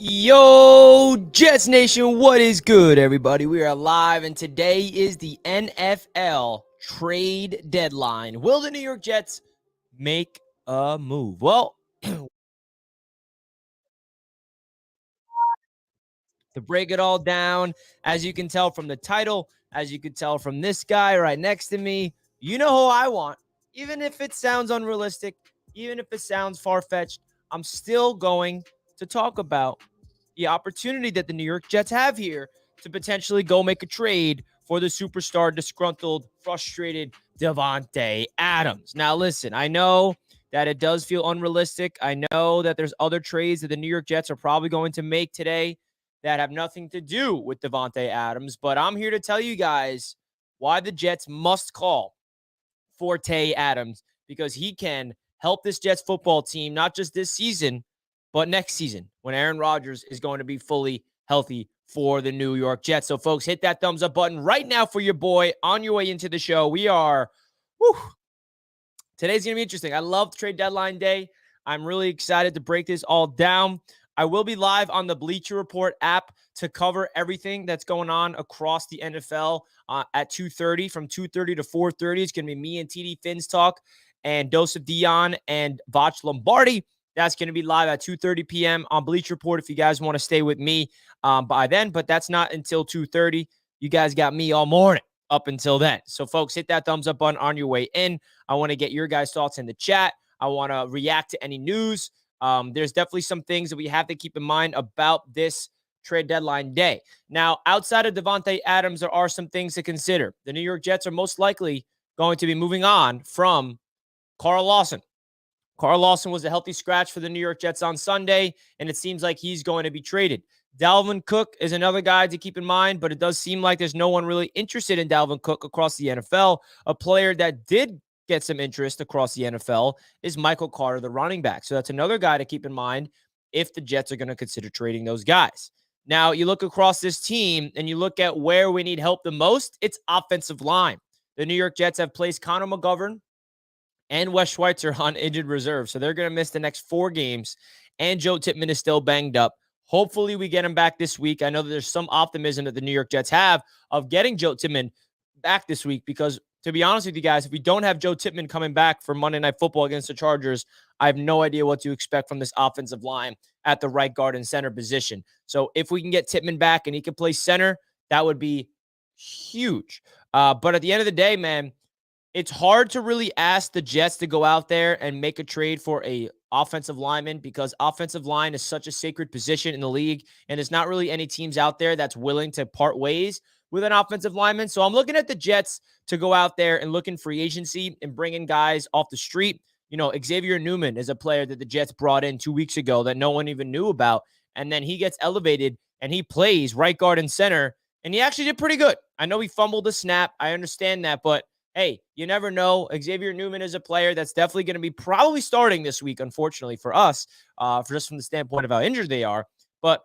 Yo, Jets Nation, what is good, everybody? We are live, and today is the NFL trade deadline. Will the New York Jets make a move? Well, to break it all down, as you can tell from the title, as you can tell from this guy right next to me, you know who I want. Even if it sounds unrealistic, even if it sounds far-fetched, I'm still going to talk about the opportunity that the New York Jets have here to potentially go make a trade for the superstar, disgruntled, frustrated Davante Adams. Now, listen, I know that it does feel unrealistic. I know that there's other trades that the New York Jets are probably going to make today that have nothing to do with Davante Adams, but I'm here to tell you guys why the Jets must call Forte Adams, because he can help this Jets football team, not just this season, but next season when Aaron Rodgers is going to be fully healthy for the New York Jets. So, folks, hit that thumbs up button right now for your boy on your way into the show. Today's going to be interesting. I love trade deadline day. I'm really excited to break this all down. I will be live on the Bleacher Report app to cover everything that's going on across the NFL at 2:30. From 2:30 to 4:30, it's going to be me and TD Finns talk, and Joseph Dion and Vach Lombardi. That's going to be live at 2:30 p.m. on Bleacher Report if you guys want to stay with me by then, but that's not until 2:30. You guys got me all morning up until then. So, folks, hit that thumbs up button on your way in. I want to get your guys' thoughts in the chat. I want to react to any news. There's definitely some things that we have to keep in mind about this trade deadline day. Now, outside of Davante Adams, there are some things to consider. The New York Jets are most likely going to be moving on from Carl Lawson. Carl Lawson was a healthy scratch for the New York Jets on Sunday, and it seems like he's going to be traded. Dalvin Cook is another guy to keep in mind, but it does seem like there's no one really interested in Dalvin Cook across the NFL. A player that did get some interest across the NFL is Michael Carter, the running back. So that's another guy to keep in mind if the Jets are going to consider trading those guys. Now, you look across this team and you look at where we need help the most, it's offensive line. The New York Jets have placed Connor McGovern and Wes Schweitzer on injured reserve, so they're going to miss the next 4 games, and Joe Tippmann is still banged up. Hopefully, we get him back this week. I know that there's some optimism that the New York Jets have of getting Joe Tippmann back this week because, to be honest with you guys, if we don't have Joe Tippmann coming back for Monday Night Football against the Chargers, I have no idea what to expect from this offensive line at the right guard and center position. So if we can get Tippmann back and he can play center, that would be huge. But at the end of the day, man, it's hard to really ask the Jets to go out there and make a trade for a offensive lineman because offensive line is such a sacred position in the league, and there's not really any teams out there that's willing to part ways with an offensive lineman. So I'm looking at the Jets to go out there and look in free agency and bring in guys off the street. You know, Xavier Newman is a player that the Jets brought in 2 weeks ago that no one even knew about, and then he gets elevated and he plays right guard and center, and he actually did pretty good. I know he fumbled the snap. I understand that, but hey, you never know. Xavier Newman is a player that's definitely going to be probably starting this week, unfortunately for us, for just from the standpoint of how injured they are. But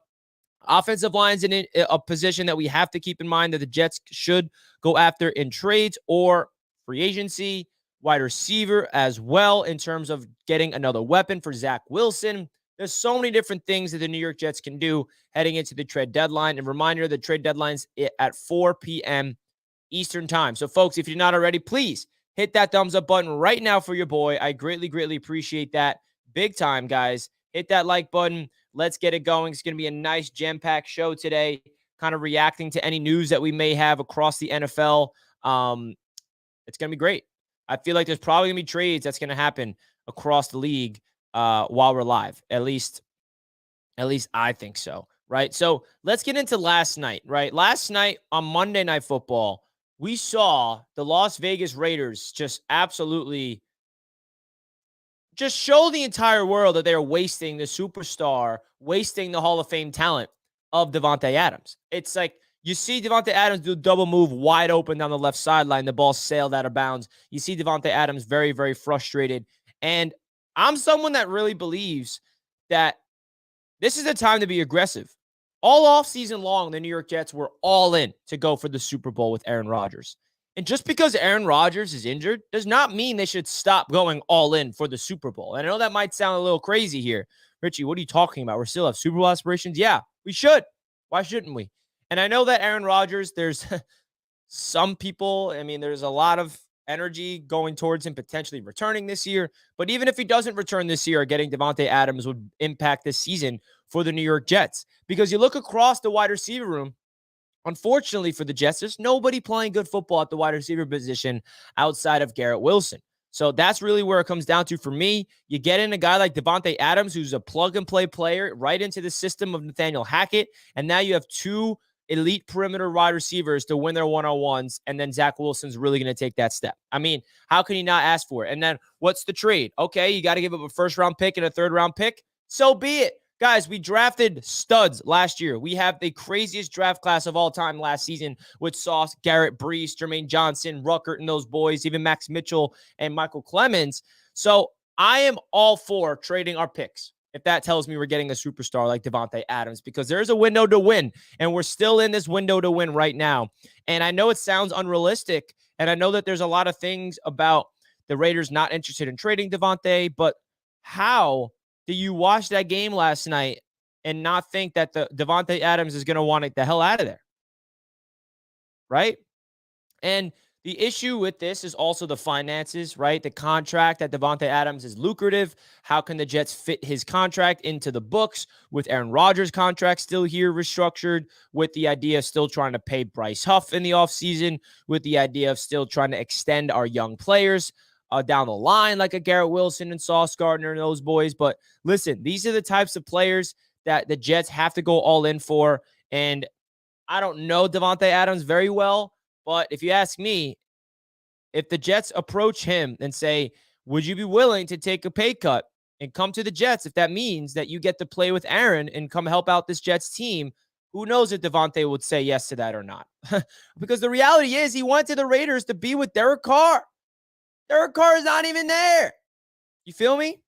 offensive line's in a position that we have to keep in mind that the Jets should go after in trades or free agency, wide receiver as well in terms of getting another weapon for Zack Wilson. There's so many different things that the New York Jets can do heading into the trade deadline. And reminder, the trade deadline's at 4 p.m. Eastern time. So, folks, if you're not already, please hit that thumbs up button right now for your boy. I greatly, greatly appreciate that. Big time, guys. Hit that like button. Let's get it going. It's going to be a nice jam-packed show today, kind of reacting to any news that we may have across the NFL. It's going to be great. I feel like there's probably going to be trades that's going to happen across the league while we're live. At least I think so, right? So let's get into last night, right? Last night on Monday Night Football, we saw the Las Vegas Raiders just absolutely just show the entire world that they're wasting the superstar, wasting the Hall of Fame talent of Davante Adams. It's like you see Davante Adams do a double move wide open down the left sideline. The ball sailed out of bounds. You see Davante Adams very, very frustrated. And I'm someone that really believes that this is a time to be aggressive. All offseason long, the New York Jets were all in to go for the Super Bowl with Aaron Rodgers. And just because Aaron Rodgers is injured does not mean they should stop going all in for the Super Bowl. And I know that might sound a little crazy here, Richie, what are you talking about? We still have Super Bowl aspirations? Yeah, we should. Why shouldn't we? And I know that Aaron Rodgers, there's some people, I mean, there's a lot of energy going towards him potentially returning this year. But even if he doesn't return this year, getting Davante Adams would impact this season for the New York Jets. Because you look across the wide receiver room, unfortunately for the Jets, there's nobody playing good football at the wide receiver position outside of Garrett Wilson. So that's really where it comes down to for me. You get in a guy like Davante Adams, who's a plug-and-play player, right into the system of Nathaniel Hackett, and now you have two elite perimeter wide receivers to win their one-on-ones, and then Zack Wilson's really going to take that step. I mean, how can you not ask for it? And then what's the trade? Okay, you got to give up a first-round pick and a third-round pick. So be it. Guys, we drafted studs last year. We have the craziest draft class of all time last season with Sauce, Garrett Brees, Jermaine Johnson, Ruckert, and those boys, even Max Mitchell and Michael Clemens. So I am all for trading our picks if that tells me we're getting a superstar like Davante Adams, because there's a window to win, and we're still in this window to win right now. And I know it sounds unrealistic, and I know that there's a lot of things about the Raiders not interested in trading Davante, but how do you watch that game last night and not think that the Davante Adams is going to want it the hell out of there? Right? And the issue with this is also the finances, right? The contract that Davante Adams is lucrative. How can the Jets fit his contract into the books with Aaron Rodgers' contract still here restructured, with the idea of still trying to pay Bryce Huff in the offseason, with the idea of still trying to extend our young players down the line like a Garrett Wilson and Sauce Gardner and those boys. But listen, these are the types of players that the Jets have to go all in for. And I don't know Davante Adams very well, but if you ask me, if the Jets approach him and say, would you be willing to take a pay cut and come to the Jets if that means that you get to play with Aaron and come help out this Jets team, who knows if Davante would say yes to that or not? Because the reality is he went to the Raiders to be with Derek Carr. Derek Carr is not even there. You feel me?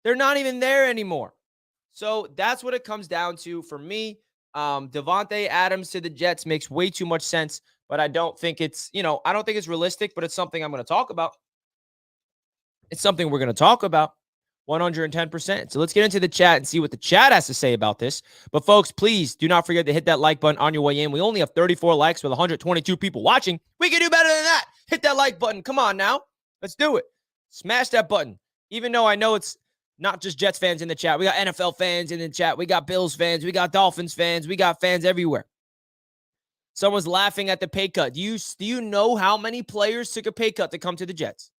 They're not even there anymore. So that's what it comes down to for me. Davante Adams to the Jets makes way too much sense, but I don't think it's, I don't think it's realistic, but it's something I'm going to talk about. It's something we're going to talk about 110%. So let's get into the chat and see what the chat has to say about this. But folks, please do not forget to hit that like button on your way in. We only have 34 likes with 122 people watching. We can do better than that. Hit that like button. Come on now. Let's do it. Smash that button. Even though I know it's not just Jets fans in the chat. We got NFL fans in the chat. We got Bills fans. We got Dolphins fans. We got fans everywhere. Someone's laughing at the pay cut. Do you know how many players took a pay cut to come to the Jets?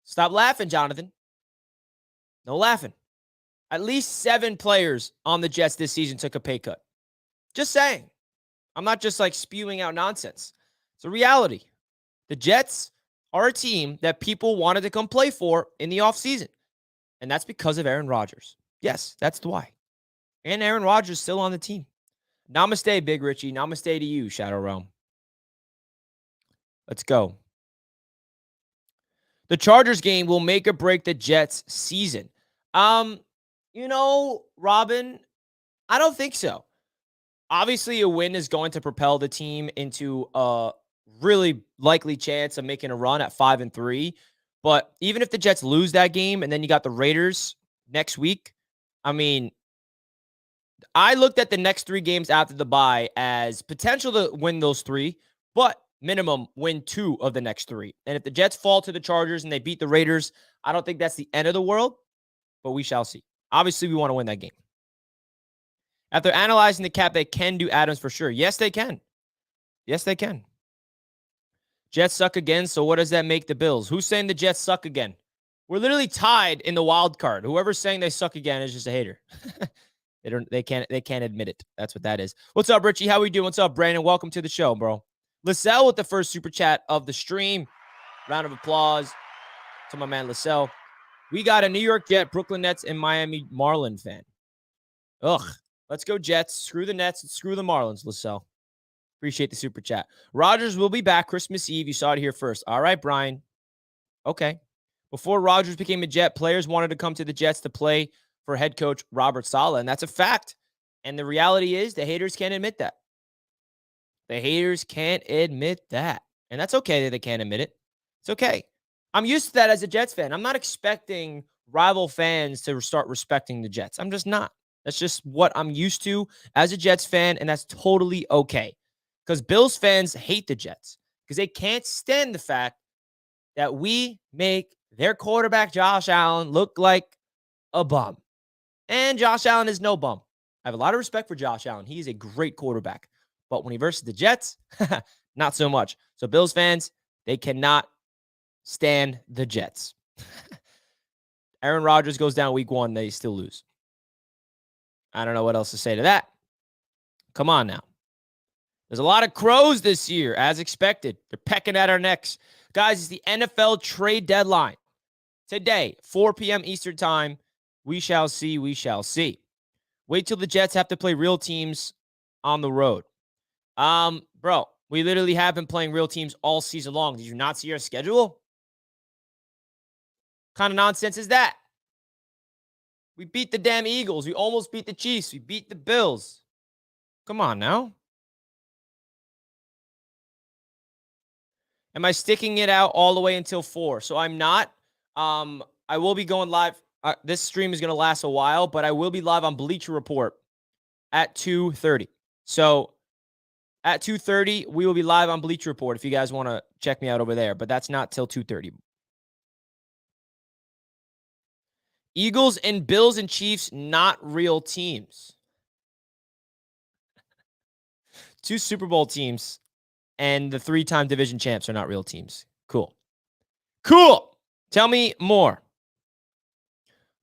Stop laughing, Jonathan. No laughing. At least 7 players on the Jets this season took a pay cut. Just saying. I'm not just like spewing out nonsense. It's a reality. The Jets are a team that people wanted to come play for in the offseason. And that's because of Aaron Rodgers. Yes, that's why. And Aaron Rodgers is still on the team. Namaste, Big Richie. Namaste to you, Shadow Realm. Let's go. The Chargers game will make or break the Jets season. Robin, I don't think so. Obviously, a win is going to propel the team into a really likely chance of making a run at 5-3. But even if the Jets lose that game and then you got the Raiders next week, I mean, I looked at the next 3 games after the bye as potential to win those 3, but minimum win 2 of the next 3. And if the Jets fall to the Chargers and they beat the Raiders, I don't think that's the end of the world, but we shall see. Obviously, we want to win that game. After analyzing the cap, they can do Adams for sure. Yes, they can. Yes, they can. Jets suck again, so what does that make the Bills? Who's saying the Jets suck again? We're literally tied in the wild card. Whoever's saying they suck again is just a hater. They can't admit it. That's what that is. What's up, Richie? How we doing? What's up, Brandon? Welcome to the show, bro. Lisselle with the first super chat of the stream. Round of applause to my man Lisselle. We got a New York Jet, Brooklyn Nets, and Miami Marlin fan. Ugh. Let's go Jets. Screw the Nets and screw the Marlins, Lisselle. Appreciate the super chat. Rodgers will be back Christmas Eve. You saw it here first. All right, Brian. Okay. Before Rodgers became a Jet, players wanted to come to the Jets to play for head coach Robert Saleh, and that's a fact. And the reality is the haters can't admit that. The haters can't admit that. And that's okay that they can't admit it. It's okay. I'm used to that as a Jets fan. I'm not expecting rival fans to start respecting the Jets. I'm just not. That's just what I'm used to as a Jets fan, and that's totally okay. Because Bills fans hate the Jets because they can't stand the fact that we make their quarterback, Josh Allen, look like a bum. And Josh Allen is no bum. I have a lot of respect for Josh Allen. He is a great quarterback. But when he versus the Jets, not so much. So Bills fans, they cannot stand the Jets. Aaron Rodgers goes down week 1, they still lose. I don't know what else to say to that. Come on now. There's a lot of crows this year, as expected. They're pecking at our necks. Guys, it's the NFL trade deadline. Today, 4 p.m. Eastern time. We shall see. We shall see. Wait till the Jets have to play real teams on the road. Bro, we literally have been playing real teams all season long. Did you not see our schedule? What kind of nonsense is that? We beat the damn Eagles. We almost beat the Chiefs. We beat the Bills. Come on now. Am I sticking it out all the way until 4? So I'm not. I will be going live. This stream is going to last a while, but I will be live on Bleacher Report at 2:30. So at 2:30, we will be live on Bleacher Report if you guys want to check me out over there, but that's not till 2:30. Eagles and Bills and Chiefs, not real teams. 2 Super Bowl teams and the 3-time division champs are not real teams. Cool. Cool. Tell me more.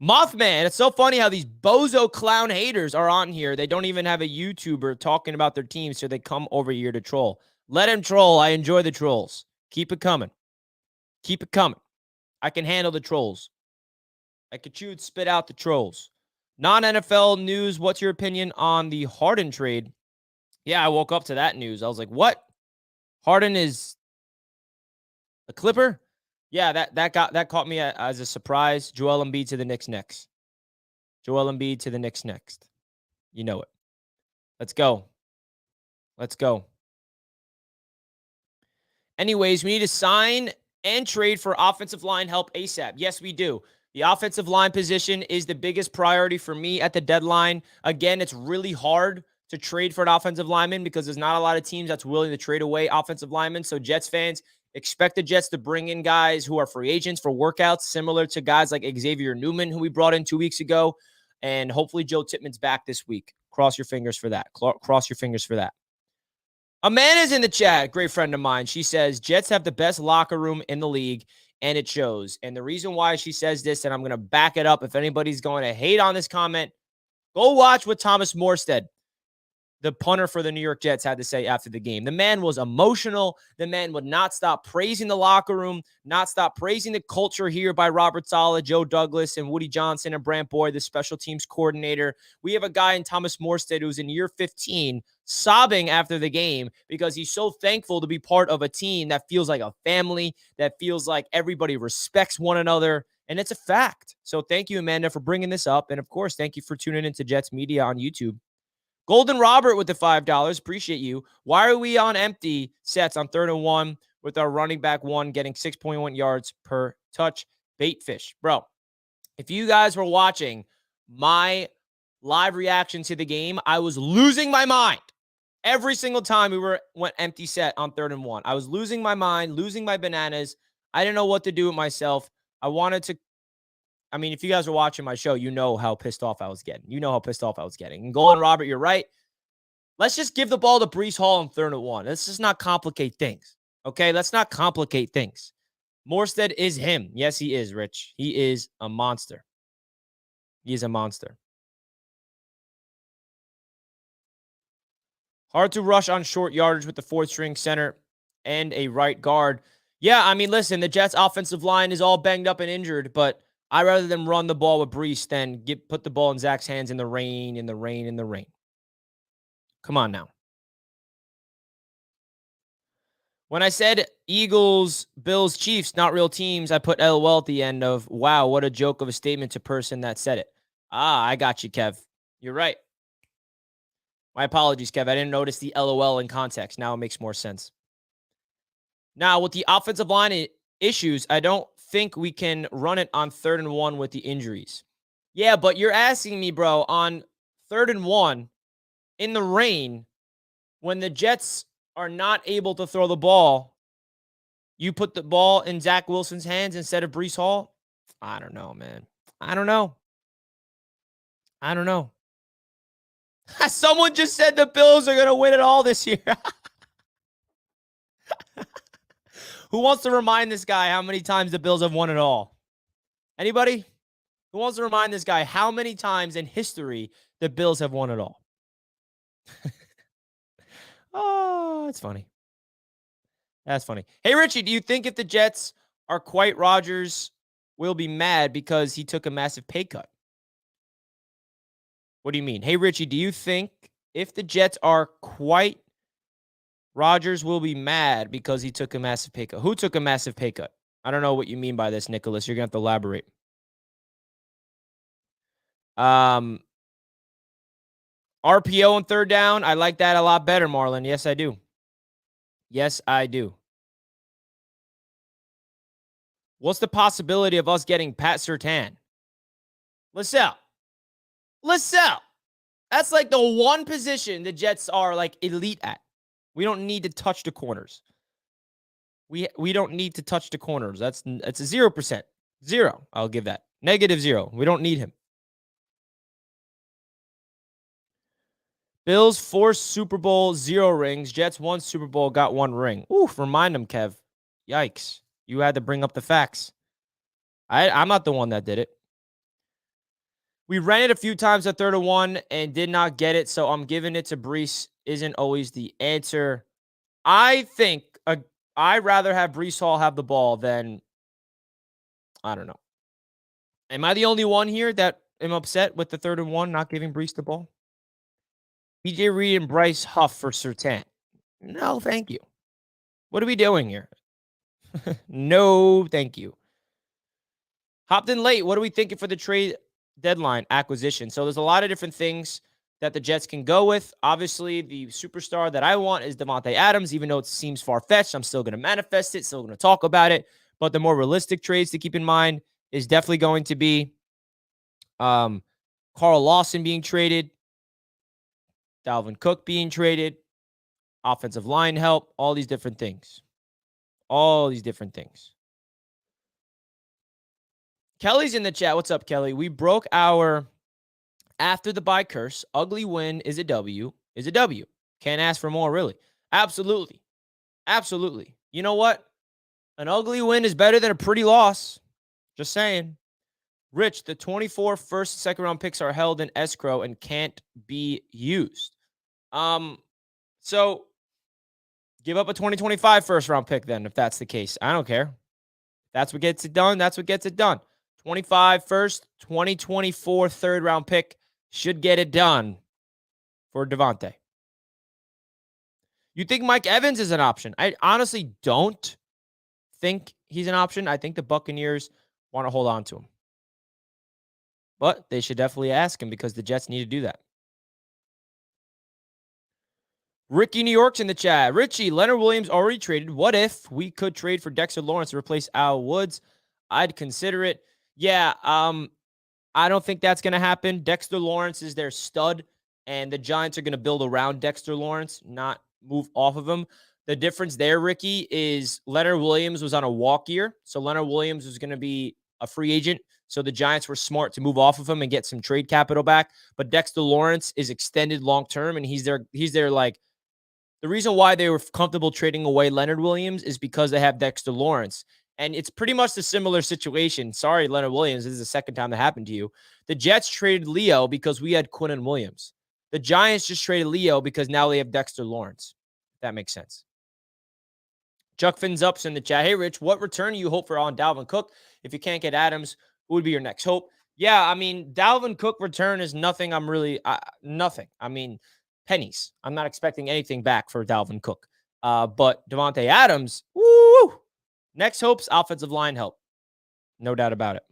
Mothman, it's so funny how these bozo clown haters are on here. They don't even have a YouTuber talking about their team, so they come over here to troll. Let him troll. I enjoy the trolls. Keep it coming. Keep it coming. I can handle the trolls. I could chew and spit out the trolls. Non-NFL news, what's your opinion on the Harden trade? Yeah, I woke up to that news. I was like, what? Harden is a Clipper? Yeah, that caught me as a surprise. Joel Embiid to the Knicks next. Joel Embiid to the Knicks next. You know it. Let's go. Let's go. Anyways, we need to sign and trade for offensive line help ASAP. Yes, we do. The offensive line position is the biggest priority for me at the deadline. Again, it's really hard to trade for an offensive lineman because there's not a lot of teams that's willing to trade away offensive linemen. So Jets fans, expect the Jets to bring in guys who are free agents for workouts, similar to guys like Xavier Newman, who we brought in 2 weeks ago. And hopefully Joe Tippmann's back this week. Cross your fingers for that. Cross your fingers for that. Amanda's in the chat, great friend of mine. She says, Jets have the best locker room in the league, and it shows. And the reason why she says this, and I'm going to back it up, if anybody's going to hate on this comment, go watch what Thomas Morstead, the punter for the New York Jets, had to say after the game. The man was emotional. The man would not stop praising the locker room, not stop praising the culture here by Robert Saleh, Joe Douglas, and Woody Johnson, and Brant Boyd, the special teams coordinator. We have a guy in Thomas Morstead who's in year 15 sobbing after the game because he's so thankful to be part of a team that feels like a family, that feels like everybody respects one another, and it's a fact. So thank you, Amanda, for bringing this up. And, of course, thank you for tuning into Jets Media on YouTube. Golden Robert with the $5. Appreciate you. Why are we on empty sets on 3rd and 1 with our running back 1 getting 6.1 yards per touch? Baitfish. Bro, if you guys were watching my live reaction to the game, I was losing my mind. Every single time we went empty set on 3rd and 1. I was losing my mind, losing my bananas. I didn't know what to do with myself. I mean, if you guys are watching my show, you know how pissed off I was getting. And Golden Robert, you're right. Let's just give the ball to Breece Hall on 3rd and 1. Let's just not complicate things. Okay? Let's not complicate things. Morstead is him. Yes, he is, Rich. He is a monster. He is a monster. Hard to rush on short yardage with the 4th-string center and a right guard. Yeah, I mean, listen, the Jets' offensive line is all banged up and injured, but I'd rather them run the ball with Breece than put the ball in Zach's hands in the rain. Come on now. When I said Eagles, Bills, Chiefs, not real teams, I put LOL at the end of, wow, what a joke of a statement to person that said it. I got you, Kev. You're right. My apologies, Kev. I didn't notice the LOL in context. Now it makes more sense. Now, with the offensive line issues, I don't think we can run it on 3rd and 1 with the injuries? Yeah, but you're asking me, bro, on 3rd and 1 in the rain when the Jets are not able to throw the ball, you put the ball in Zack Wilson's hands instead of Breece Hall? I don't know, man. I don't know. Someone just said the Bills are going to win it all this year. Who wants to remind this guy how many times the Bills have won it all? Anybody? Who wants to remind this guy how many times in history the Bills have won it all? Oh, that's funny. That's funny. Hey, Richie, do you think if the Jets are quite Rodgers, will be mad because he took a massive pay cut? What do you mean? Hey, Richie, do you think if the Jets are quite Rodgers will be mad because he took a massive pay cut? Who took a massive pay cut? I don't know what you mean by this, Nicholas. You're going to have to elaborate. RPO on 3rd down. I like that a lot better, Marlon. Yes, I do. Yes, I do. What's the possibility of us getting Pat Surtain? LaSalle. That's like the one position the Jets are like elite at. We don't need to touch the corners. We don't need to touch the corners. That's a 0%. 0. I'll give that. -0. We don't need him. Bills 4 Super Bowl, 0 rings. Jets 1 Super Bowl, got 1 ring. Oof, remind them, Kev. Yikes. You had to bring up the facts. I'm not the one that did it. We ran it a few times at 3rd and 1 and did not get it, so I'm giving it to Breece. Isn't always the answer. I think I'd rather have Breece Hall have the ball than, I don't know. Am I the only one here that am upset with the 3rd and 1 not giving Breece the ball? BJ Reed and Bryce Huff for Surtain. No, thank you. What are we doing here? No, thank you. Hopped in late. What are we thinking for the trade deadline acquisition? So there's a lot of different things that the Jets can go with. Obviously, the superstar that I want is Davante Adams, even though it seems far-fetched. I'm still going to manifest it, still going to talk about it. But the more realistic trades to keep in mind is definitely going to be Carl Lawson being traded, Dalvin Cook being traded, offensive line help, all these different things. Kelly's in the chat. What's up, Kelly? We broke our after the bye curse. Ugly win is a W. Can't ask for more, really. Absolutely. You know what? An ugly win is better than a pretty loss. Just saying. Rich, the 24 first and second round picks are held in escrow and can't be used. So give up a 2025 first round pick then, if that's the case. I don't care. That's what gets it done. 25 first, 2024 third round pick should get it done for Davante. You think Mike Evans is an option? I honestly don't think he's an option. I think the Buccaneers want to hold on to him. But they should definitely ask him because the Jets need to do that. Ricky New York's in the chat. Richie, Leonard Williams already traded. What if we could trade for Dexter Lawrence to replace Al Woods? I'd consider it. Yeah, I don't think that's going to happen. Dexter Lawrence is their stud, and the Giants are going to build around Dexter Lawrence, not move off of him. The difference there, Ricky, is Leonard Williams was on a walk year, so Leonard Williams was going to be a free agent, so the Giants were smart to move off of him and get some trade capital back. But Dexter Lawrence is extended long-term, and he's their like, the reason why they were comfortable trading away Leonard Williams is because they have Dexter Lawrence. And it's pretty much a similar situation. Sorry, Leonard Williams. This is the second time that happened to you. The Jets traded Leo because we had Quinnen Williams. The Giants just traded Leo because now they have Dexter Lawrence. If that makes sense. Chuck Fins Up's in the chat. Hey, Rich, what return do you hope for on Dalvin Cook? If you can't get Adams, who would be your next hope? Yeah, I mean, Dalvin Cook return is nothing. Nothing. I mean, pennies. I'm not expecting anything back for Dalvin Cook. But Davante Adams, woo! Next hope's offensive line help. No doubt about it.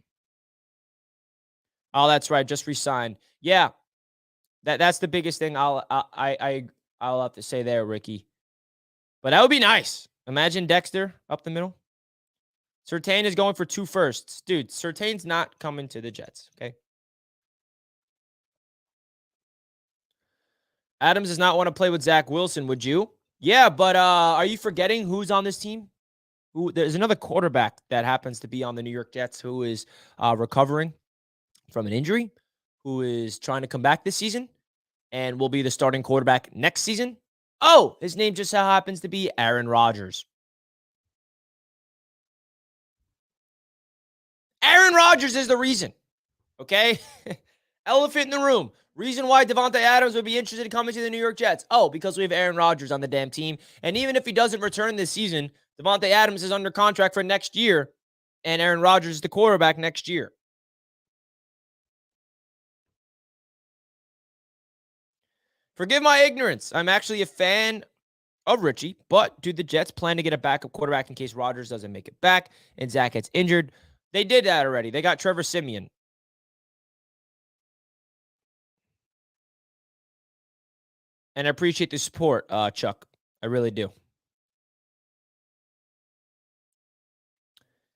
Oh, that's right. Just resign. Yeah. That's the biggest thing I'll have to say there, Ricky. But that would be nice. Imagine Dexter up the middle. Surtain is going for 2 firsts. Dude, Surtain's not coming to the Jets, okay? Adams does not want to play with Zack Wilson, would you? Yeah, but are you forgetting who's on this team? There's another quarterback that happens to be on the New York Jets who is recovering from an injury, who is trying to come back this season and will be the starting quarterback next season. Oh, his name just so happens to be Aaron Rodgers. Aaron Rodgers is the reason, okay? Elephant in the room. Reason why Davante Adams would be interested in coming to the New York Jets. Oh, because we have Aaron Rodgers on the damn team. And even if he doesn't return this season, Davante Adams is under contract for next year, and Aaron Rodgers is the quarterback next year. Forgive my ignorance. I'm actually a fan of Richie, but do the Jets plan to get a backup quarterback in case Rodgers doesn't make it back and Zach gets injured? They did that already. They got Trevor Siemian. And I appreciate the support, Chuck. I really do.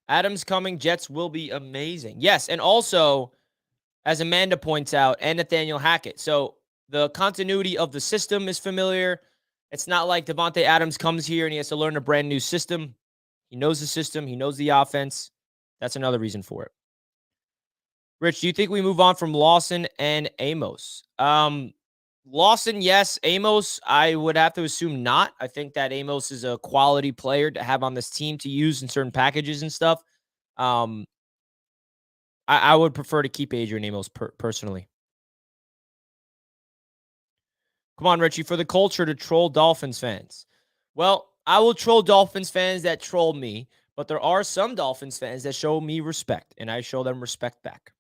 Adams coming. Jets will be amazing. Yes, and also, as Amanda points out, and Nathaniel Hackett. So the continuity of the system is familiar. It's not like Davante Adams comes here and he has to learn a brand new system. He knows the system. He knows the offense. That's another reason for it. Rich, do you think we move on from Lawson and Amos? Lawson, yes. Amos, I would have to assume not. I think that Amos is a quality player to have on this team to use in certain packages and stuff. I would prefer to keep Adrian Amos personally. Come on, Richie, for the culture to troll Dolphins fans. Well, I will troll Dolphins fans that troll me, but there are some Dolphins fans that show me respect, and I show them respect back.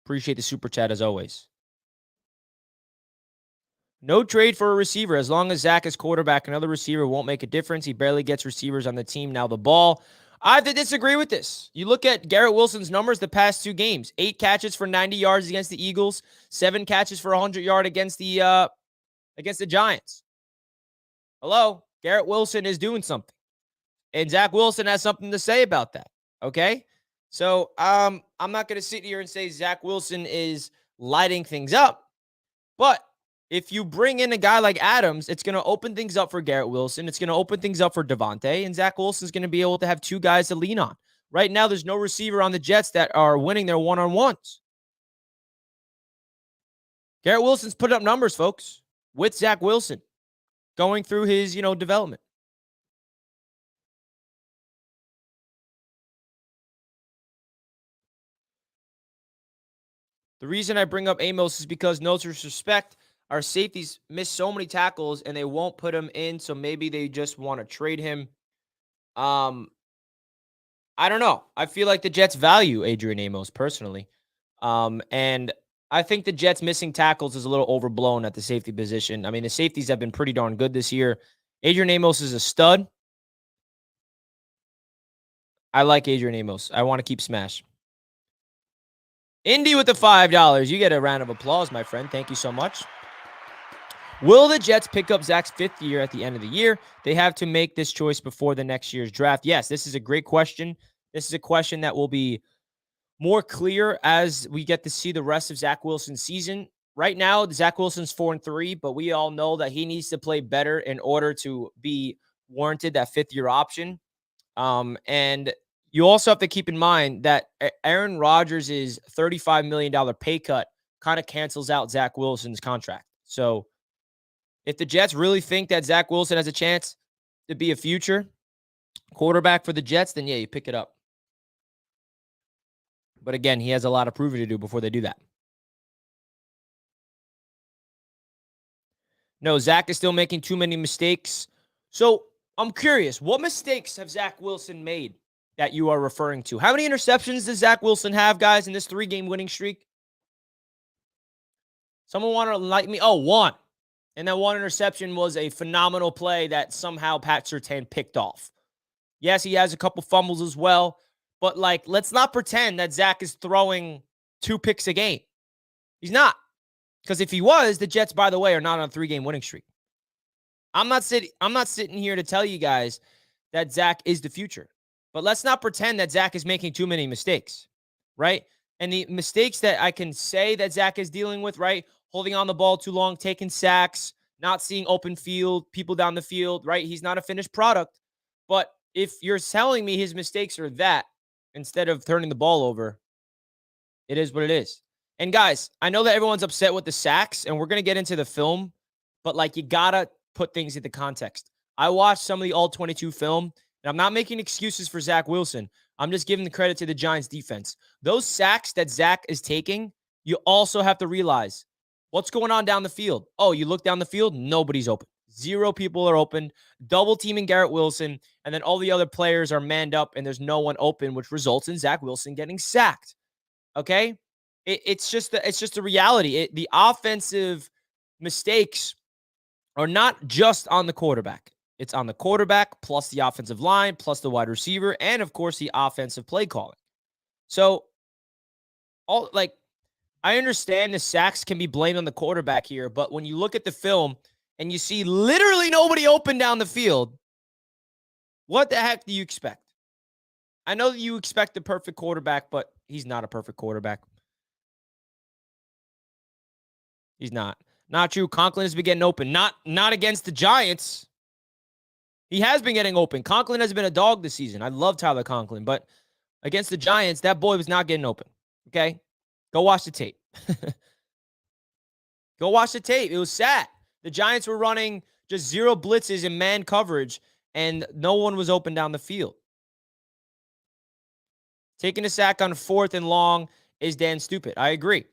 Appreciate the super chat as always. No trade for a receiver. As long as Zach is quarterback, another receiver won't make a difference. He barely gets receivers on the team. Now the ball. I have to disagree with this. You look at Garrett Wilson's numbers the past 2 games. 8 catches for 90 yards against the Eagles. 7 catches for 100 yards against the Giants. Hello? Garrett Wilson is doing something. And Zack Wilson has something to say about that. Okay? So I'm not going to sit here and say Zack Wilson is lighting things up. But if you bring in a guy like Adams, it's going to open things up for Garrett Wilson. It's going to open things up for Davante. And Zack Wilson's going to be able to have 2 guys to lean on. Right now, there's no receiver on the Jets that are winning their one-on-ones. Garrett Wilson's put up numbers, folks, with Zack Wilson going through his, development. The reason I bring up Amos is because, no disrespect, our safeties miss so many tackles and they won't put him in, so maybe they just want to trade him. I don't know. I feel like the Jets value Adrian Amos personally. And I think the Jets missing tackles is a little overblown at the safety position. I mean, the safeties have been pretty darn good this year. Adrian Amos is a stud. I like Adrian Amos. I want to keep smash. Indy with the $5. You get a round of applause, my friend. Thank you so much. Will the Jets pick up Zach's 5th year at the end of the year? They have to make this choice before the next year's draft. Yes, this is a great question. This is a question that will be more clear as we get to see the rest of Zack Wilson's season. Right now, Zack Wilson's 4-3, but we all know that he needs to play better in order to be warranted that 5th-year option. And you also have to keep in mind that Aaron Rodgers' $35 million pay cut kind of cancels out Zack Wilson's contract. So if the Jets really think that Zack Wilson has a chance to be a future quarterback for the Jets, then yeah, you pick it up. But again, he has a lot of proving to do before they do that. No, Zach is still making too many mistakes. So I'm curious, what mistakes have Zack Wilson made that you are referring to? How many interceptions does Zack Wilson have, guys, in this 3-game winning streak? Someone want to enlighten me? Oh, 1. And that 1 interception was a phenomenal play that somehow Pat Surtain picked off. Yes, he has a couple fumbles as well. But, let's not pretend that Zach is throwing 2 picks a game. He's not. Because if he was, the Jets, by the way, are not on a 3-game winning streak. I'm not sitting here to tell you guys that Zack is the future. But let's not pretend that Zack is making too many mistakes, right? And the mistakes that I can say that Zack is dealing with, right? Holding on the ball too long, taking sacks, not seeing open field, people down the field, right? He's not a finished product. But if you're telling me his mistakes are that instead of turning the ball over, it is what it is. And guys, I know that everyone's upset with the sacks, and we're going to get into the film, but like you got to put things into context. I watched some of the all 22 film, and I'm not making excuses for Zack Wilson. I'm just giving the credit to the Giants defense. Those sacks that Zack is taking, you also have to realize what's going on down the field. Oh, you look down the field, nobody's open. 0 people are open, double teaming Garrett Wilson, and then all the other players are manned up, and there's no one open, which results in Zack Wilson getting sacked. Okay? It's just the reality. The offensive mistakes are not just on the quarterback. It's on the quarterback, plus the offensive line, plus the wide receiver, and of course the offensive play calling. So, I understand the sacks can be blamed on the quarterback here, but when you look at the film and you see literally nobody open down the field, what the heck do you expect? I know that you expect the perfect quarterback, but he's not a perfect quarterback. He's not. Not true. Conklin has been getting open. Not against the Giants. He has been getting open. Conklin has been a dog this season. I love Tyler Conklin, but against the Giants, that boy was not getting open. Okay? Go watch the tape. Go watch the tape. It was sad. The Giants were running just 0 blitzes in man coverage, and no one was open down the field. Taking a sack on 4th and long is damn stupid. I agree.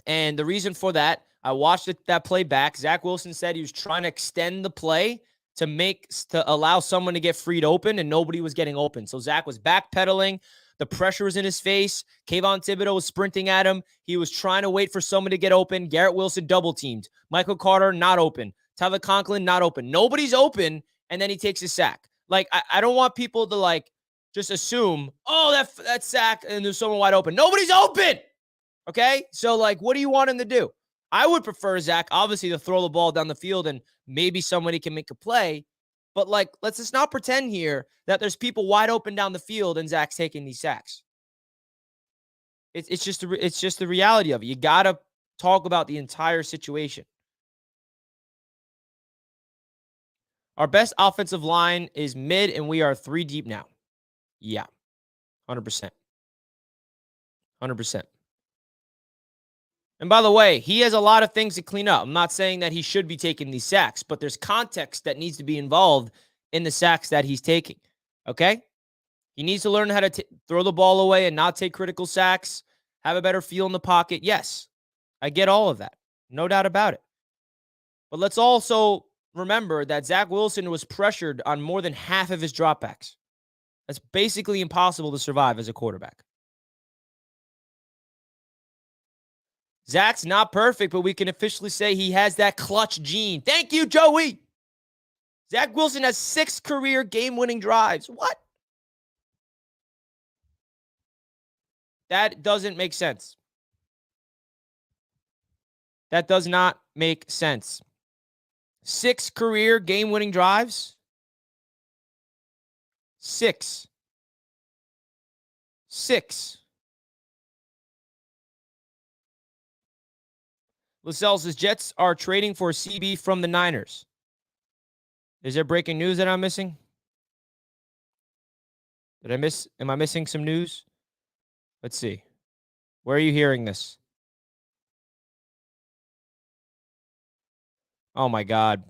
And the reason for that, I watched that play back. Zack Wilson said he was trying to extend the play to allow someone to get freed open, and nobody was getting open. So Zack was backpedaling. The pressure was in his face. Kayvon Thibodeau was sprinting at him. He was trying to wait for someone to get open. Garrett Wilson double teamed. Michael Carter not open. Tyler Conklin not open. Nobody's open, and then he takes a sack. Like, I don't want people to just assume, oh, that sack and there's someone wide open. Nobody's open. Okay? So, what do you want him to do? I would prefer Zack, obviously, to throw the ball down the field and maybe somebody can make a play. But, let's just not pretend here that there's people wide open down the field and Zack's taking these sacks. It's just the reality of it. You got to talk about the entire situation. Our best offensive line is mid, and we are 3 deep now. Yeah, 100%. 100%. And by the way, he has a lot of things to clean up. I'm not saying that he should be taking these sacks, but there's context that needs to be involved in the sacks that he's taking. Okay? He needs to learn how to throw the ball away and not take critical sacks, have a better feel in the pocket. Yes, I get all of that. No doubt about it. But let's also remember that Zack Wilson was pressured on more than half of his dropbacks. That's basically impossible to survive as a quarterback. Zack's not perfect, but we can officially say he has that clutch gene. Thank you, Joey. Zack Wilson has 6 career game-winning drives. What? That doesn't make sense. That does not make sense. 6 career game-winning drives? 6. Lascelles says Jets are trading for CB from the Niners. Is there breaking news that I'm missing? Am I missing some news? Let's see. Where are you hearing this? Oh my God.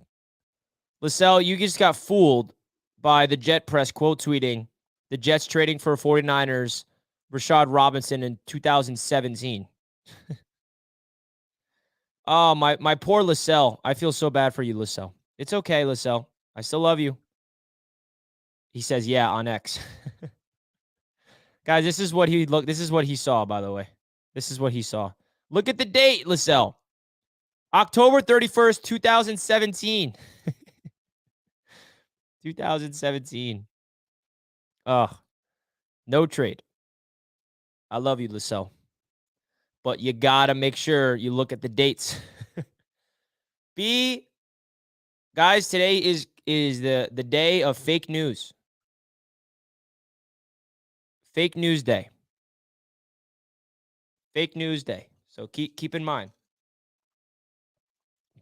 Lascelles, you just got fooled by the Jet press quote tweeting the Jets trading for 49ers, Rashad Robinson in 2017. Oh, my poor Lascelles. I feel so bad for you, Lascelles. It's okay, Lascelles. I still love you. He says, yeah, on X. Guys, this is what he saw, by the way. This is what he saw. Look at the date, Lascelles. October 31st, 2017. 2017. Oh, no trade. I love you, Lascelles. But you got to make sure you look at the dates. Guys, today is the day of fake news. Fake news day. Fake news day. So keep in mind.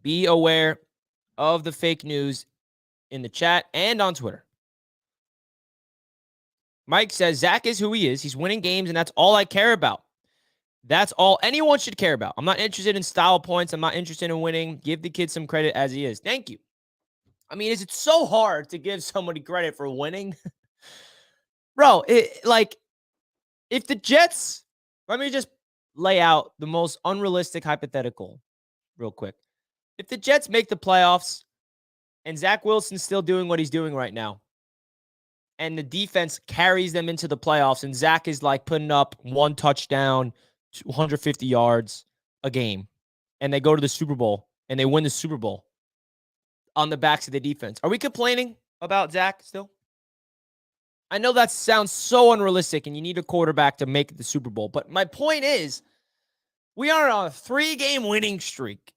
Be aware of the fake news in the chat and on Twitter. Mike says, Zach is who he is. He's winning games, and that's all I care about. That's all anyone should care about. I'm not interested in style points. I'm not interested in winning. Give the kid some credit as he is. Thank you. I mean, is it so hard to give somebody credit for winning? Bro, if the Jets, let me just lay out the most unrealistic hypothetical real quick. If the Jets make the playoffs and Zack Wilson's still doing what he's doing right now, and the defense carries them into the playoffs, and Zach is like putting up 1 touchdown, 250 yards a game, and they go to the Super Bowl and they win the Super Bowl on the backs of the defense. Are we complaining about Zach still? I know that sounds so unrealistic and you need a quarterback to make the Super Bowl, but my point is we are on a 3-game winning streak.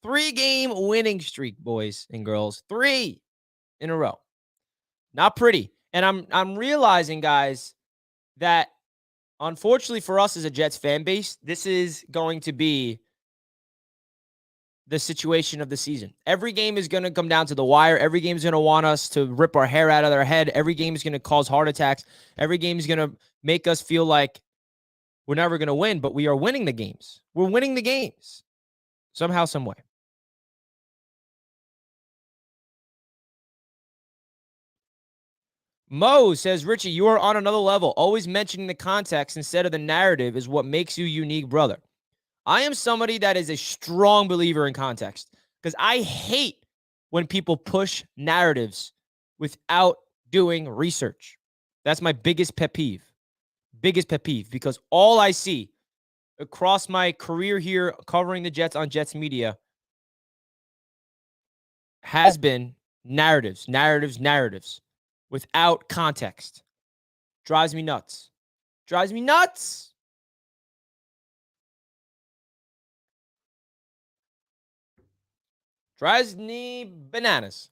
3-game winning streak, boys and girls. 3 in a row. Not pretty. And I'm realizing, guys, that unfortunately for us as a Jets fan base, this is going to be the situation of the season. Every game is going to come down to the wire. Every game is going to want us to rip our hair out of their head. Every game is going to cause heart attacks. Every game is going to make us feel like we're never going to win, but we are winning the games. We're winning the games somehow, some way. Mo says, Richie, you are on another level. Always mentioning the context instead of the narrative is what makes you unique, brother. I am somebody that is a strong believer in context because I hate when people push narratives without doing research. That's my biggest pet peeve. Biggest pet peeve, because all I see across my career here covering the Jets on Jets Media has been narratives without context. Drives me nuts. Drives me nuts. Drives me bananas.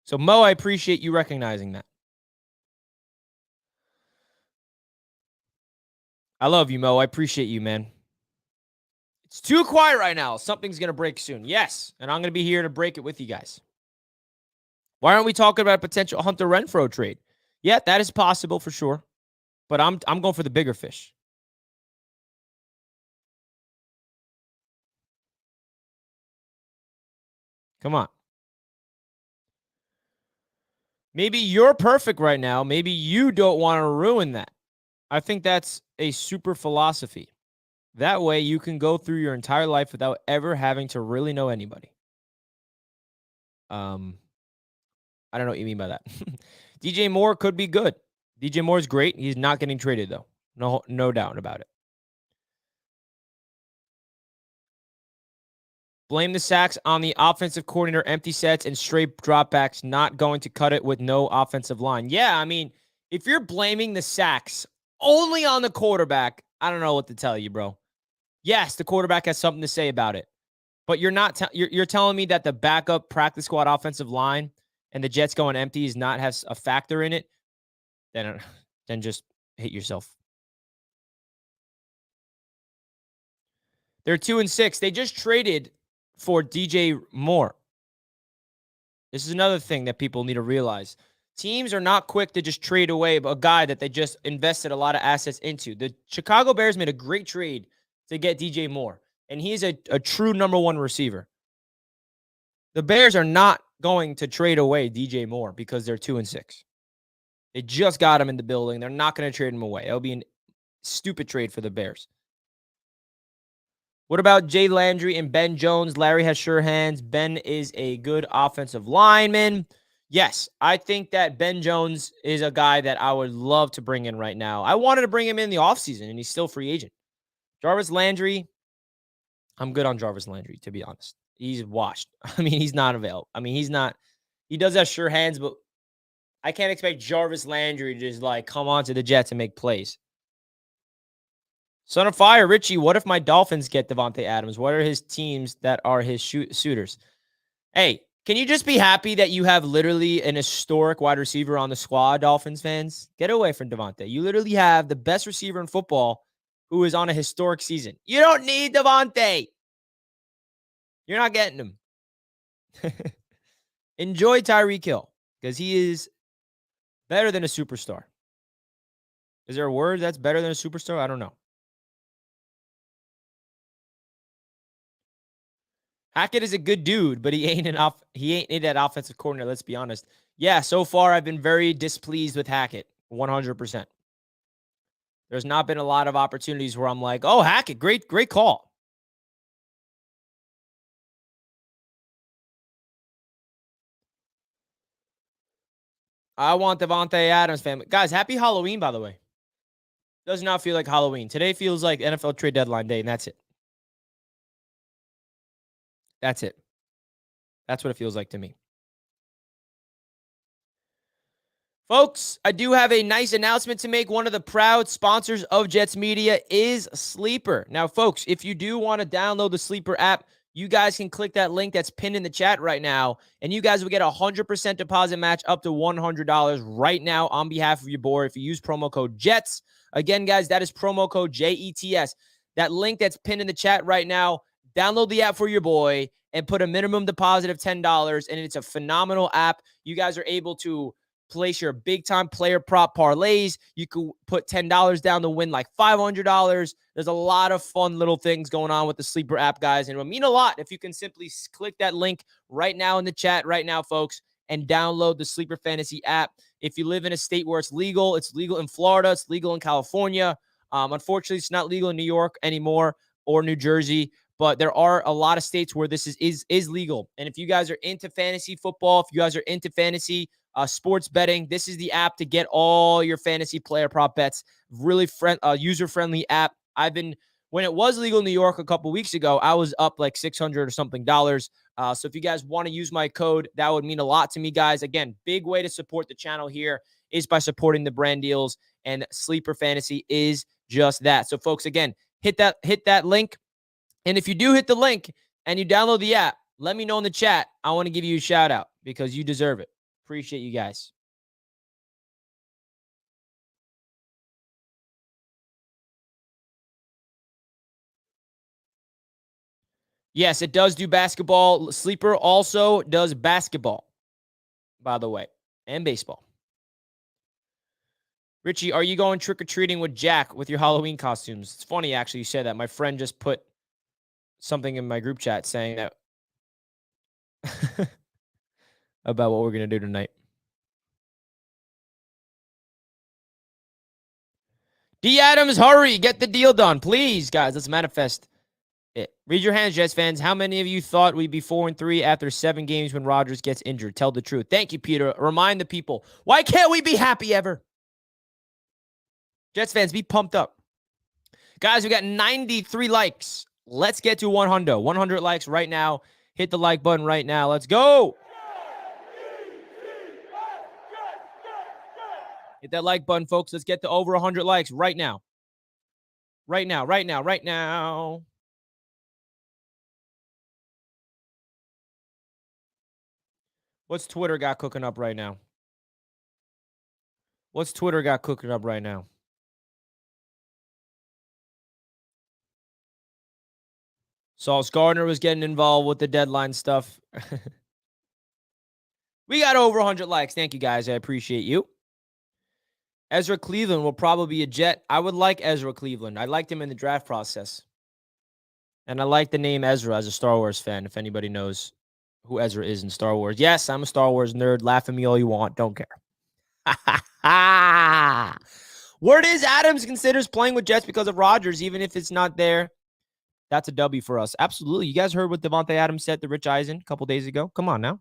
So, Mo, I appreciate you recognizing that. I love you, Mo. I appreciate you, man. It's too quiet right now. Something's going to break soon. Yes, and I'm going to be here to break it with you guys. Why aren't we talking about a potential Hunter Renfrow trade? Yeah, that is possible for sure. But I'm going for the bigger fish. Come on. Maybe you're perfect right now. Maybe you don't want to ruin that. I think that's a super philosophy. That way you can go through your entire life without ever having to really know anybody. I don't know what you mean by that. DJ Moore could be good. DJ Moore is great. He's not getting traded, though. No doubt about it. Blame the sacks on the offensive coordinator, empty sets, and straight dropbacks. Not going to cut it with no offensive line. Yeah, I mean, if you're blaming the sacks only on the quarterback, I don't know what to tell you, bro. Yes, the quarterback has something to say about it. But you're not you're telling me that the backup practice squad offensive line and the Jets going empty is not has a factor in it? Then just hit yourself. They're 2-6. They just traded for DJ Moore. This is another thing that people need to realize. Teams are not quick to just trade away a guy that they just invested a lot of assets into. The Chicago Bears made a great trade to get DJ Moore, and he's a true number 1 receiver. The Bears are not going to trade away DJ Moore because they're 2-6. They just got him in the building. They're not going to trade him away. It'll be a stupid trade for the Bears. What about Jay Landry and Ben Jones? Larry has sure hands. Ben is a good offensive lineman. Yes, I think that Ben Jones is a guy that I would love to bring in right now. I wanted to bring him in the offseason, and he's still free agent. Jarvis Landry, I'm good on Jarvis Landry, to be honest. He's washed. I mean, he's not available. I mean, he does have sure hands, but I can't expect Jarvis Landry to just like come on to the Jets and make plays. Son of Fire, Richie, what if my Dolphins get Davante Adams? What are his teams that are his suitors? Hey, Can you just be happy that you have literally an historic wide receiver on the squad, Dolphins fans? Get away from Davante. You literally have the best receiver in football who is on a historic season. You don't need Davante. You're not getting him. Enjoy Tyreek Hill because he is better than a superstar. Is there a word that's better than a superstar? I don't know. Hackett is a good dude, but he ain't that offensive coordinator, let's be honest. Yeah, so far I've been very displeased with Hackett, 100%. There's not been a lot of opportunities where I'm like, oh, Hackett, great call. I want Davante Adams family. Guys, happy Halloween, by the way. Does not feel like Halloween. Today feels like NFL trade deadline day, and that's it. That's it. That's what it feels like to me. Folks, I do have a nice announcement to make. One of the proud sponsors of Jets Media is Sleeper. Now, folks, if you do want to download the Sleeper app, you guys can click that link that's pinned in the chat right now, and you guys will get a 100% deposit match up to $100 right now on behalf of your boy if you use promo code JETS. Again, guys, that is promo code JETS. That link that's pinned in the chat right now, download the app for your boy and put a minimum deposit of $10, and it's a phenomenal app. You guys are able to place your big-time player prop parlays. You could put $10 down to win like $500. There's a lot of fun little things going on with the Sleeper app, guys, and it would mean a lot if you can simply click that link right now in the chat right now, folks, and download the Sleeper Fantasy app. If you live in a state where it's legal in Florida, it's legal in California. Unfortunately, it's not legal in New York anymore or New Jersey, but there are a lot of states where this is legal. And if you guys are into fantasy football, if you guys are into fantasy sports betting, this is the app to get all your fantasy player prop bets. Really user-friendly app. When it was legal in New York a couple weeks ago, I was up like $600 or something. So if you guys want to use my code, that would mean a lot to me, guys. Again, big way to support the channel here is by supporting the brand deals, and Sleeper Fantasy is just that. So folks, again, hit that link. And if you do hit the link and you download the app, let me know in the chat. I want to give you a shout out because you deserve it. Appreciate you guys. Yes, it does do basketball. Sleeper also does basketball, by the way, and baseball. Richie, are you going trick-or-treating with Jack with your Halloween costumes? It's funny, actually, you said that. My friend just put something in my group chat saying that about what we're going to do tonight. D. Adams, hurry. Get the deal done. Please, guys, let's manifest it. Read your hands, Jets fans. How many of you thought we'd be 4-3 after 7 games when Rodgers gets injured? Tell the truth. Thank you, Peter. Remind the people. Why can't we be happy ever? Jets fans, be pumped up. Guys, we got 93 likes. Let's get to 100. 100 likes right now. Hit the like button right now. Let's go. Hit that like button, folks. Let's get to over 100 likes right now. Right now, right now, right now. What's Twitter got cooking up right now? What's Twitter got cooking up right now? Sauce Gardner was getting involved with the deadline stuff. We got over 100 likes. Thank you, guys. I appreciate you. Ezra Cleveland will probably be a Jet. I would like Ezra Cleveland. I liked him in the draft process. And I like the name Ezra as a Star Wars fan, if anybody knows who Ezra is in Star Wars. Yes, I'm a Star Wars nerd. Laugh at me all you want. Don't care. Word is Adams considers playing with Jets because of Rodgers, even if it's not there. That's a W for us. Absolutely. You guys heard what Davante Adams said to Rich Eisen a couple days ago? Come on now.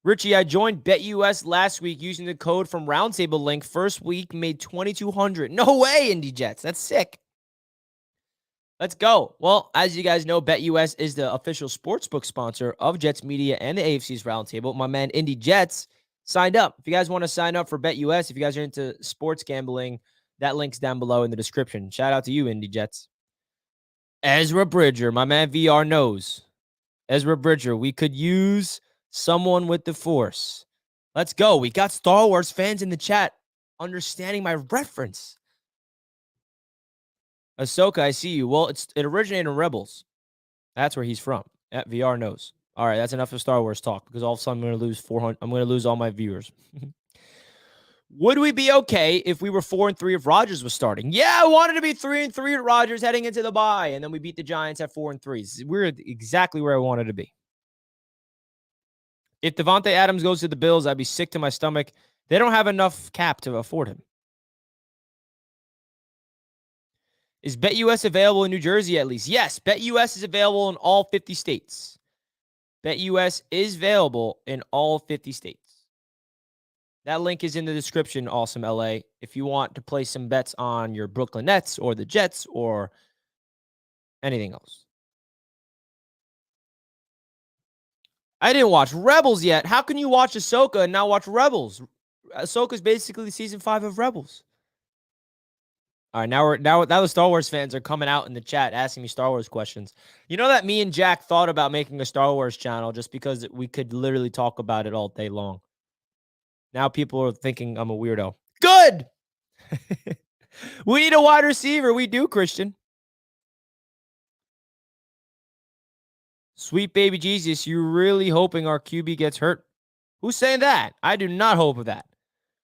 Richie, I joined BetUS last week using the code from Roundtable link. First week made $2,200. No way, Indy Jets. That's sick. Let's go. Well, as you guys know, BetUS is the official sportsbook sponsor of Jets Media and the AFC's Roundtable. My man, Indy Jets, signed up. If you guys want to sign up for BetUS, if you guys are into sports gambling, that link's down below in the description. Shout out to you, Indy Jets. Ezra Bridger, my man VR knows. Ezra Bridger, we could use someone with the Force. Let's go. We got Star Wars fans in the chat understanding my reference. Ahsoka, I see you. Well, it originated in Rebels. That's where he's from. At VR knows. All right, that's enough of Star Wars talk because all of a sudden I'm going to lose 400. I'm going to lose all my viewers. Would we be okay if we were 4-3 if Rodgers was starting? Yeah, I wanted to be 3-3 at Rodgers heading into the bye, and then we beat the Giants at 4-3. We're exactly where I wanted to be. If Davante Adams goes to the Bills, I'd be sick to my stomach. They don't have enough cap to afford him. Is BetUS available in New Jersey at least? Yes, BetUS is available in all 50 states. BetUS is available in all 50 states. That link is in the description, Awesome LA, if you want to place some bets on your Brooklyn Nets or the Jets or anything else. I didn't watch Rebels yet. How can you watch Ahsoka and not watch Rebels? Ahsoka's basically season 5 of Rebels. All right, now the Star Wars fans are coming out in the chat asking me Star Wars questions. You know that me and Jack thought about making a Star Wars channel just because we could literally talk about it all day long. Now people are thinking I'm a weirdo. Good. We need a wide receiver. We do, Christian. Sweet baby Jesus, you're really hoping our QB gets hurt? Who's saying that? I do not hope of that.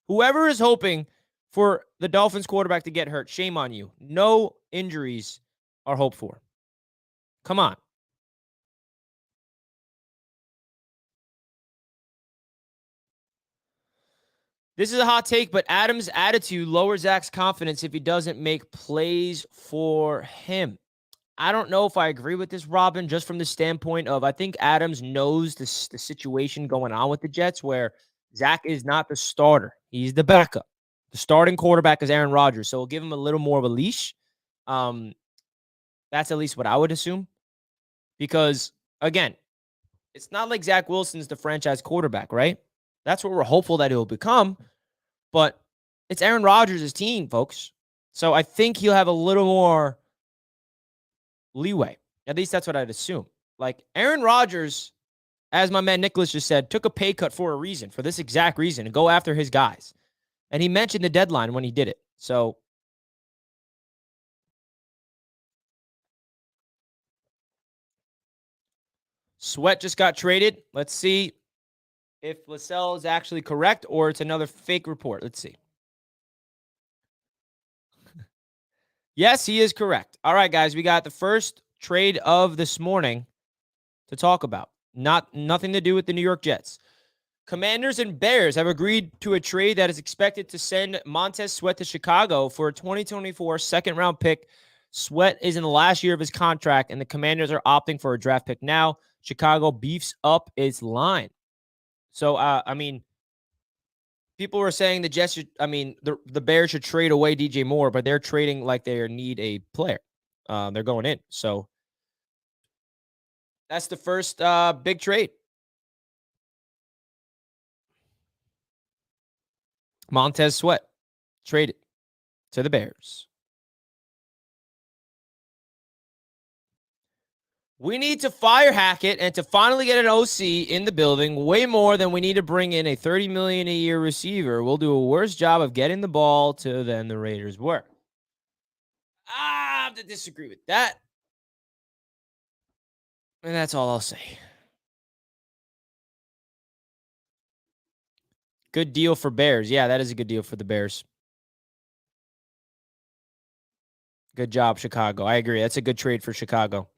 Whoever is hoping for the Dolphins quarterback to get hurt, shame on you. No injuries are hoped for. Come on. This is a hot take, but Adams' attitude lowers Zach's confidence if he doesn't make plays for him. I don't know if I agree with this, Robin, just from the standpoint of I think Adams knows the situation going on with the Jets where Zach is not the starter. He's the backup. The starting quarterback is Aaron Rodgers, so we'll give him a little more of a leash. That's at least what I would assume. Because, again, it's not like Zack Wilson's the franchise quarterback, right? That's what we're hopeful that he'll become. But it's Aaron Rodgers' team, folks. So I think he'll have a little more leeway. At least that's what I'd assume. Like Aaron Rodgers, as my man Nicholas just said, took a pay cut for a reason, for this exact reason, to go after his guys. And he mentioned the deadline when he did it. So Sweat just got traded. Let's see if Lascelles is actually correct or it's another fake report. Let's see. Yes, he is correct. All right, guys, we got the first trade of this morning to talk about. Nothing to do with the New York Jets. Commanders and Bears have agreed to a trade that is expected to send Montez Sweat to Chicago for a 2024 second-round pick. Sweat is in the last year of his contract, and the Commanders are opting for a draft pick now. Chicago beefs up its line. So, I mean, people were saying the Jets should, the Bears should trade away DJ Moore, but they're trading like they need a player. They're going in. So, that's the first big trade. Montez Sweat traded to the Bears. We need to fire Hackett and to finally get an OC in the building way more than we need to bring in a $30 million a year receiver. We'll do a worse job of getting the ball to than the Raiders were. I have to disagree with that. And that's all I'll say. Good deal for Bears. Yeah, that is a good deal for the Bears. Good job, Chicago. I agree. That's a good trade for Chicago.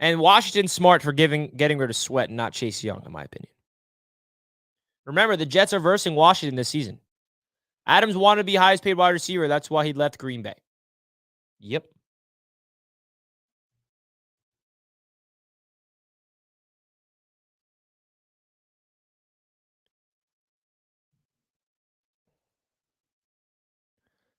And Washington's smart for getting rid of Sweat and not Chase Young, in my opinion. Remember, the Jets are versing Washington this season. Adams wanted to be highest paid wide receiver. That's why he left Green Bay. Yep.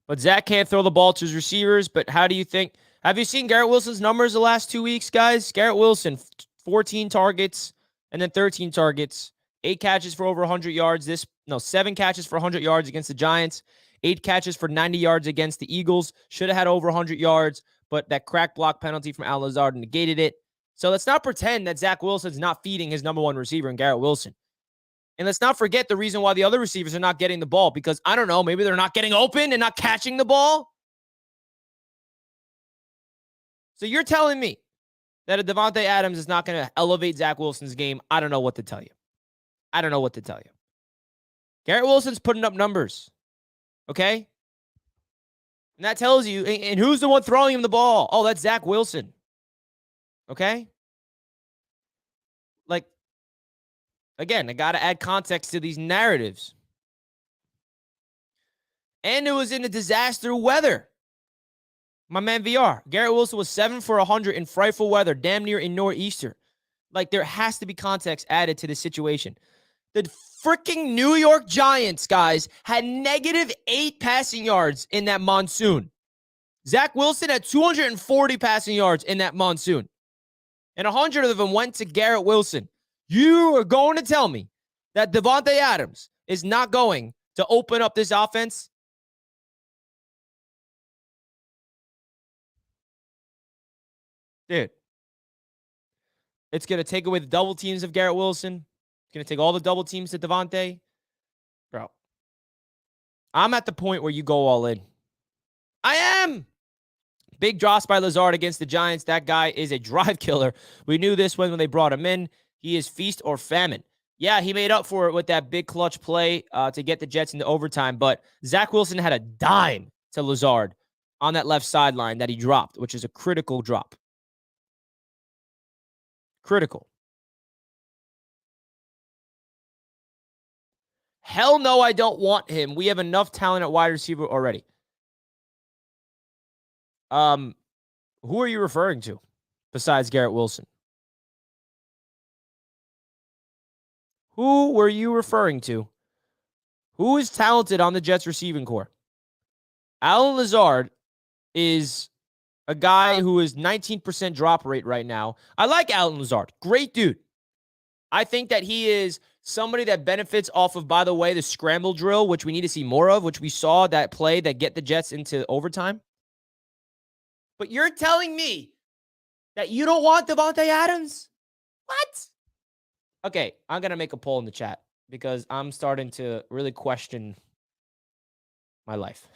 But Zach can't throw the ball to his receivers. But how do you think? Have you seen Garrett Wilson's numbers the last 2 weeks, guys? Garrett Wilson, 14 targets and then 13 targets, 8 catches for over 100 yards. 7 catches for 100 yards against the Giants, 8 catches for 90 yards against the Eagles. Should have had over 100 yards, but that crack block penalty from Al Lazard negated it. So let's not pretend that Zack Wilson's not feeding his number one receiver in Garrett Wilson. And let's not forget the reason why the other receivers are not getting the ball, because I don't know, maybe they're not getting open and not catching the ball. So you're telling me that a Davante Adams is not going to elevate Zack Wilson's game? I don't know what to tell you. I don't know what to tell you. Garrett Wilson's putting up numbers, okay? And that tells you, and who's the one throwing him the ball? Oh, that's Zack Wilson, okay? Like, again, I got to add context to these narratives. And it was in a disaster weather. My man VR, Garrett Wilson was 7 for 100 in frightful weather, damn near in nor'easter. Like, there has to be context added to this situation. The freaking New York Giants, guys, had -8 passing yards in that monsoon. Zack Wilson had 240 passing yards in that monsoon. And 100 of them went to Garrett Wilson. You are going to tell me that Davante Adams is not going to open up this offense? Dude, it's going to take away the double teams of Garrett Wilson. It's going to take all the double teams to Davante. Bro, I'm at the point where you go all in. I am. Big drops by Lazard against the Giants. That guy is a drive killer. We knew this when they brought him in. He is feast or famine. Yeah, he made up for it with that big clutch play to get the Jets into overtime. But Zack Wilson had a dime to Lazard on that left sideline that he dropped, which is a critical drop. Critical. Hell no, I don't want him. We have enough talent at wide receiver already. Who are you referring to besides Garrett Wilson? Who were you referring to? Who is talented on the Jets receiving core? Allen Lazard is a guy who is 19% drop rate right now. I like Allen Lazard. Great dude. I think that he is somebody that benefits off of, by the way, the scramble drill, which we need to see more of, which we saw that play that get the Jets into overtime. But you're telling me that you don't want Davante Adams? What? Okay, I'm going to make a poll in the chat because I'm starting to really question my life.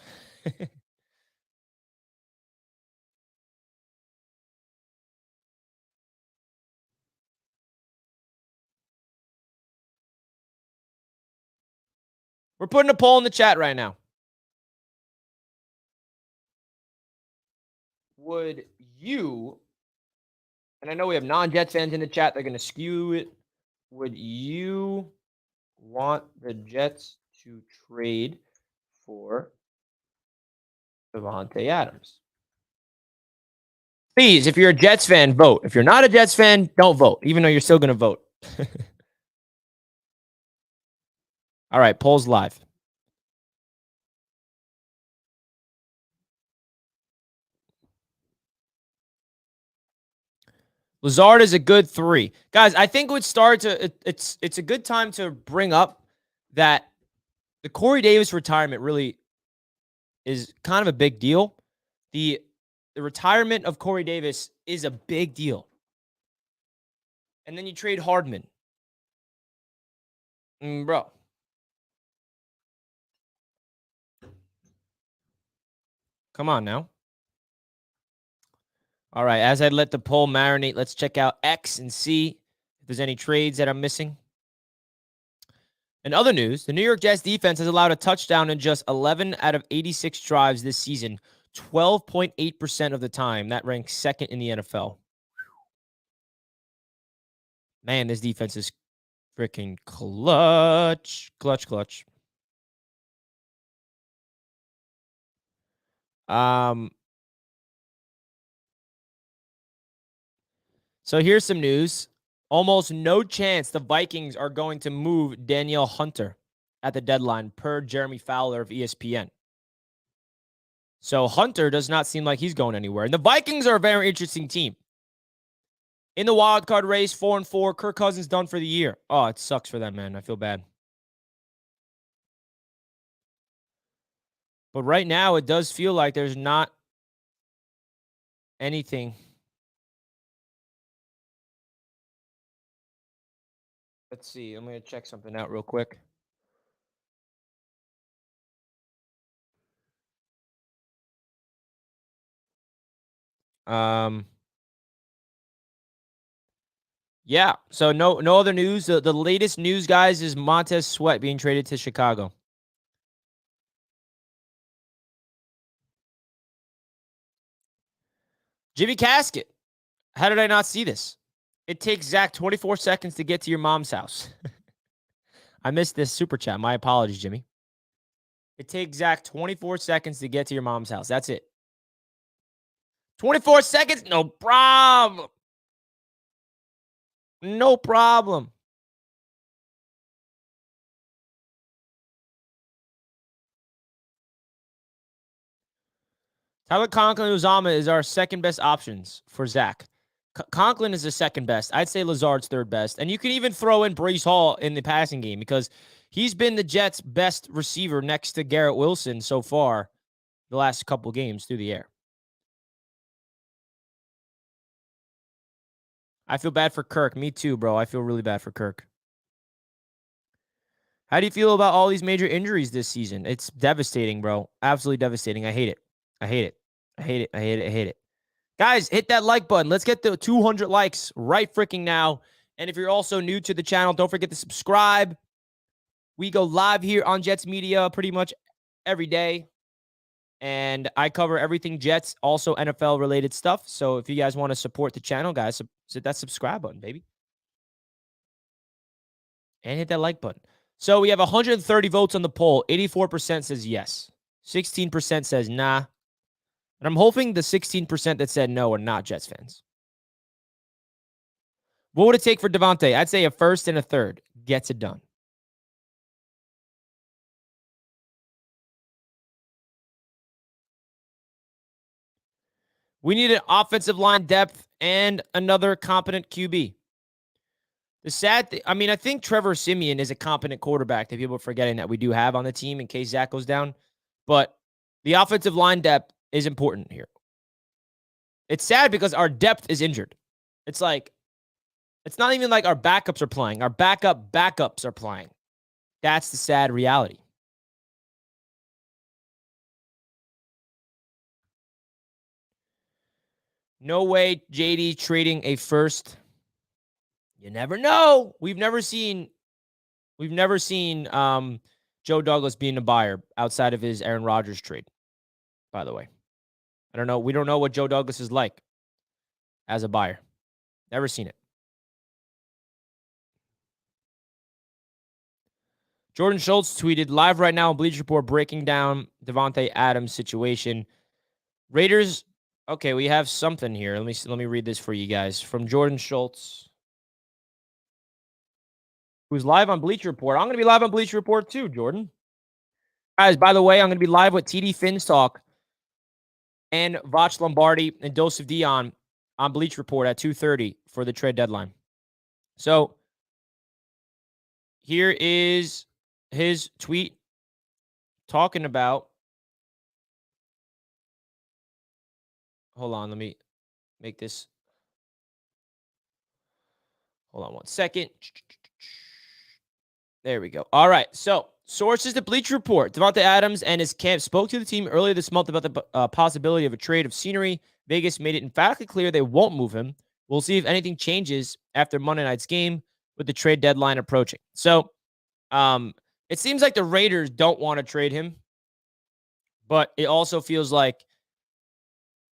We're putting a poll in the chat right now. Would you, and I know we have non-Jets fans in the chat, they're going to skew it. Would you want the Jets to trade for Davante Adams? Please, if you're a Jets fan, vote. If you're not a Jets fan, don't vote, even though you're still going to vote. All right, poll's live. Lazard is a good 3. Guys, I think it's a good time to bring up that the Corey Davis retirement really is kind of a big deal. The retirement of Corey Davis is a big deal. And then you trade Hardman. Bro. Come on now. All right, as I let the poll marinate, let's check out X and see if there's any trades that I'm missing. In other news, the New York Jets defense has allowed a touchdown in just 11 out of 86 drives this season, 12.8% of the time. That ranks second in the NFL. Man, this defense is freaking clutch. Clutch. So here's some news. Almost no chance the Vikings are going to move Danielle Hunter at the deadline, per Jeremy Fowler of ESPN. So Hunter does not seem like he's going anywhere. And the Vikings are a very interesting team. In the wild card race, 4-4. Kirk Cousins done for the year. Oh, it sucks for them, man. I feel bad. But right now, it does feel like there's not Anything. Let's see. I'm going to check something out real quick. Yeah. So no other news. The latest news, guys, is Montez Sweat being traded to Chicago. Jimmy Casket. How did I not see this? It takes Zach 24 seconds to get to your mom's house. I missed this super chat. My apologies, Jimmy. It takes Zach 24 seconds to get to your mom's house. That's it. 24 seconds? No problem. No problem. Tyler Conklin Uzama is our second best options for Zach. Conklin is the second best. I'd say Lazard's third best. And you can even throw in Breece Hall in the passing game because he's been the Jets' best receiver next to Garrett Wilson so far the last couple games through the air. I feel bad for Kirk. Me too, bro. I feel really bad for Kirk. How do you feel about all these major injuries this season? It's devastating, bro. Absolutely devastating. I hate it. I hate it. I hate it. I hate it. I hate it. Guys, hit that like button. Let's get to 200 likes right freaking now. And if you're also new to the channel, don't forget to subscribe. We go live here on Jets Media pretty much every day. And I cover everything Jets, also NFL-related stuff. So if you guys want to support the channel, guys, hit that subscribe button, baby. And hit that like button. So we have 130 votes on the poll. 84% says yes. 16% says nah. And I'm hoping the 16% that said no are not Jets fans. What would it take for Davante? I'd say a first and a third. Gets it done. We need an offensive line depth and another competent QB. The sad thing, I mean, I think Trevor Siemian is a competent quarterback that people are forgetting that we do have on the team in case Zach goes down. But the offensive line depth is important here. It's sad because our depth is injured. It's like, it's not even like our backups are playing. Our backups are playing. That's the sad reality. No way JD trading a first. You never know. We've never seen Joe Douglas being a buyer outside of his Aaron Rodgers trade, by the way. I don't know. We don't know what Joe Douglas is like as a buyer. Never seen it. Jordan Schultz tweeted live right now on Bleacher Report breaking down Davante Adams situation. Raiders. Okay, we have something here. Let me read this for you guys from Jordan Schultz, who's live on Bleacher Report. I'm going to be live on Bleacher Report too, Jordan. Guys, by the way, I'm going to be live with TD Finstock and Vach Lombardi and Dose of Dion on Bleach Report at 2:30 for the trade deadline. So here is his tweet talking about. Hold on, let me make this. Hold on one second. There we go. All right. So sources to Bleach Report. Davante Adams and his camp spoke to the team earlier this month about the possibility of a trade of scenery. Vegas made it emphatically clear they won't move him. We'll see if anything changes after Monday night's game with the trade deadline approaching. So it seems like the Raiders don't want to trade him, but it also feels like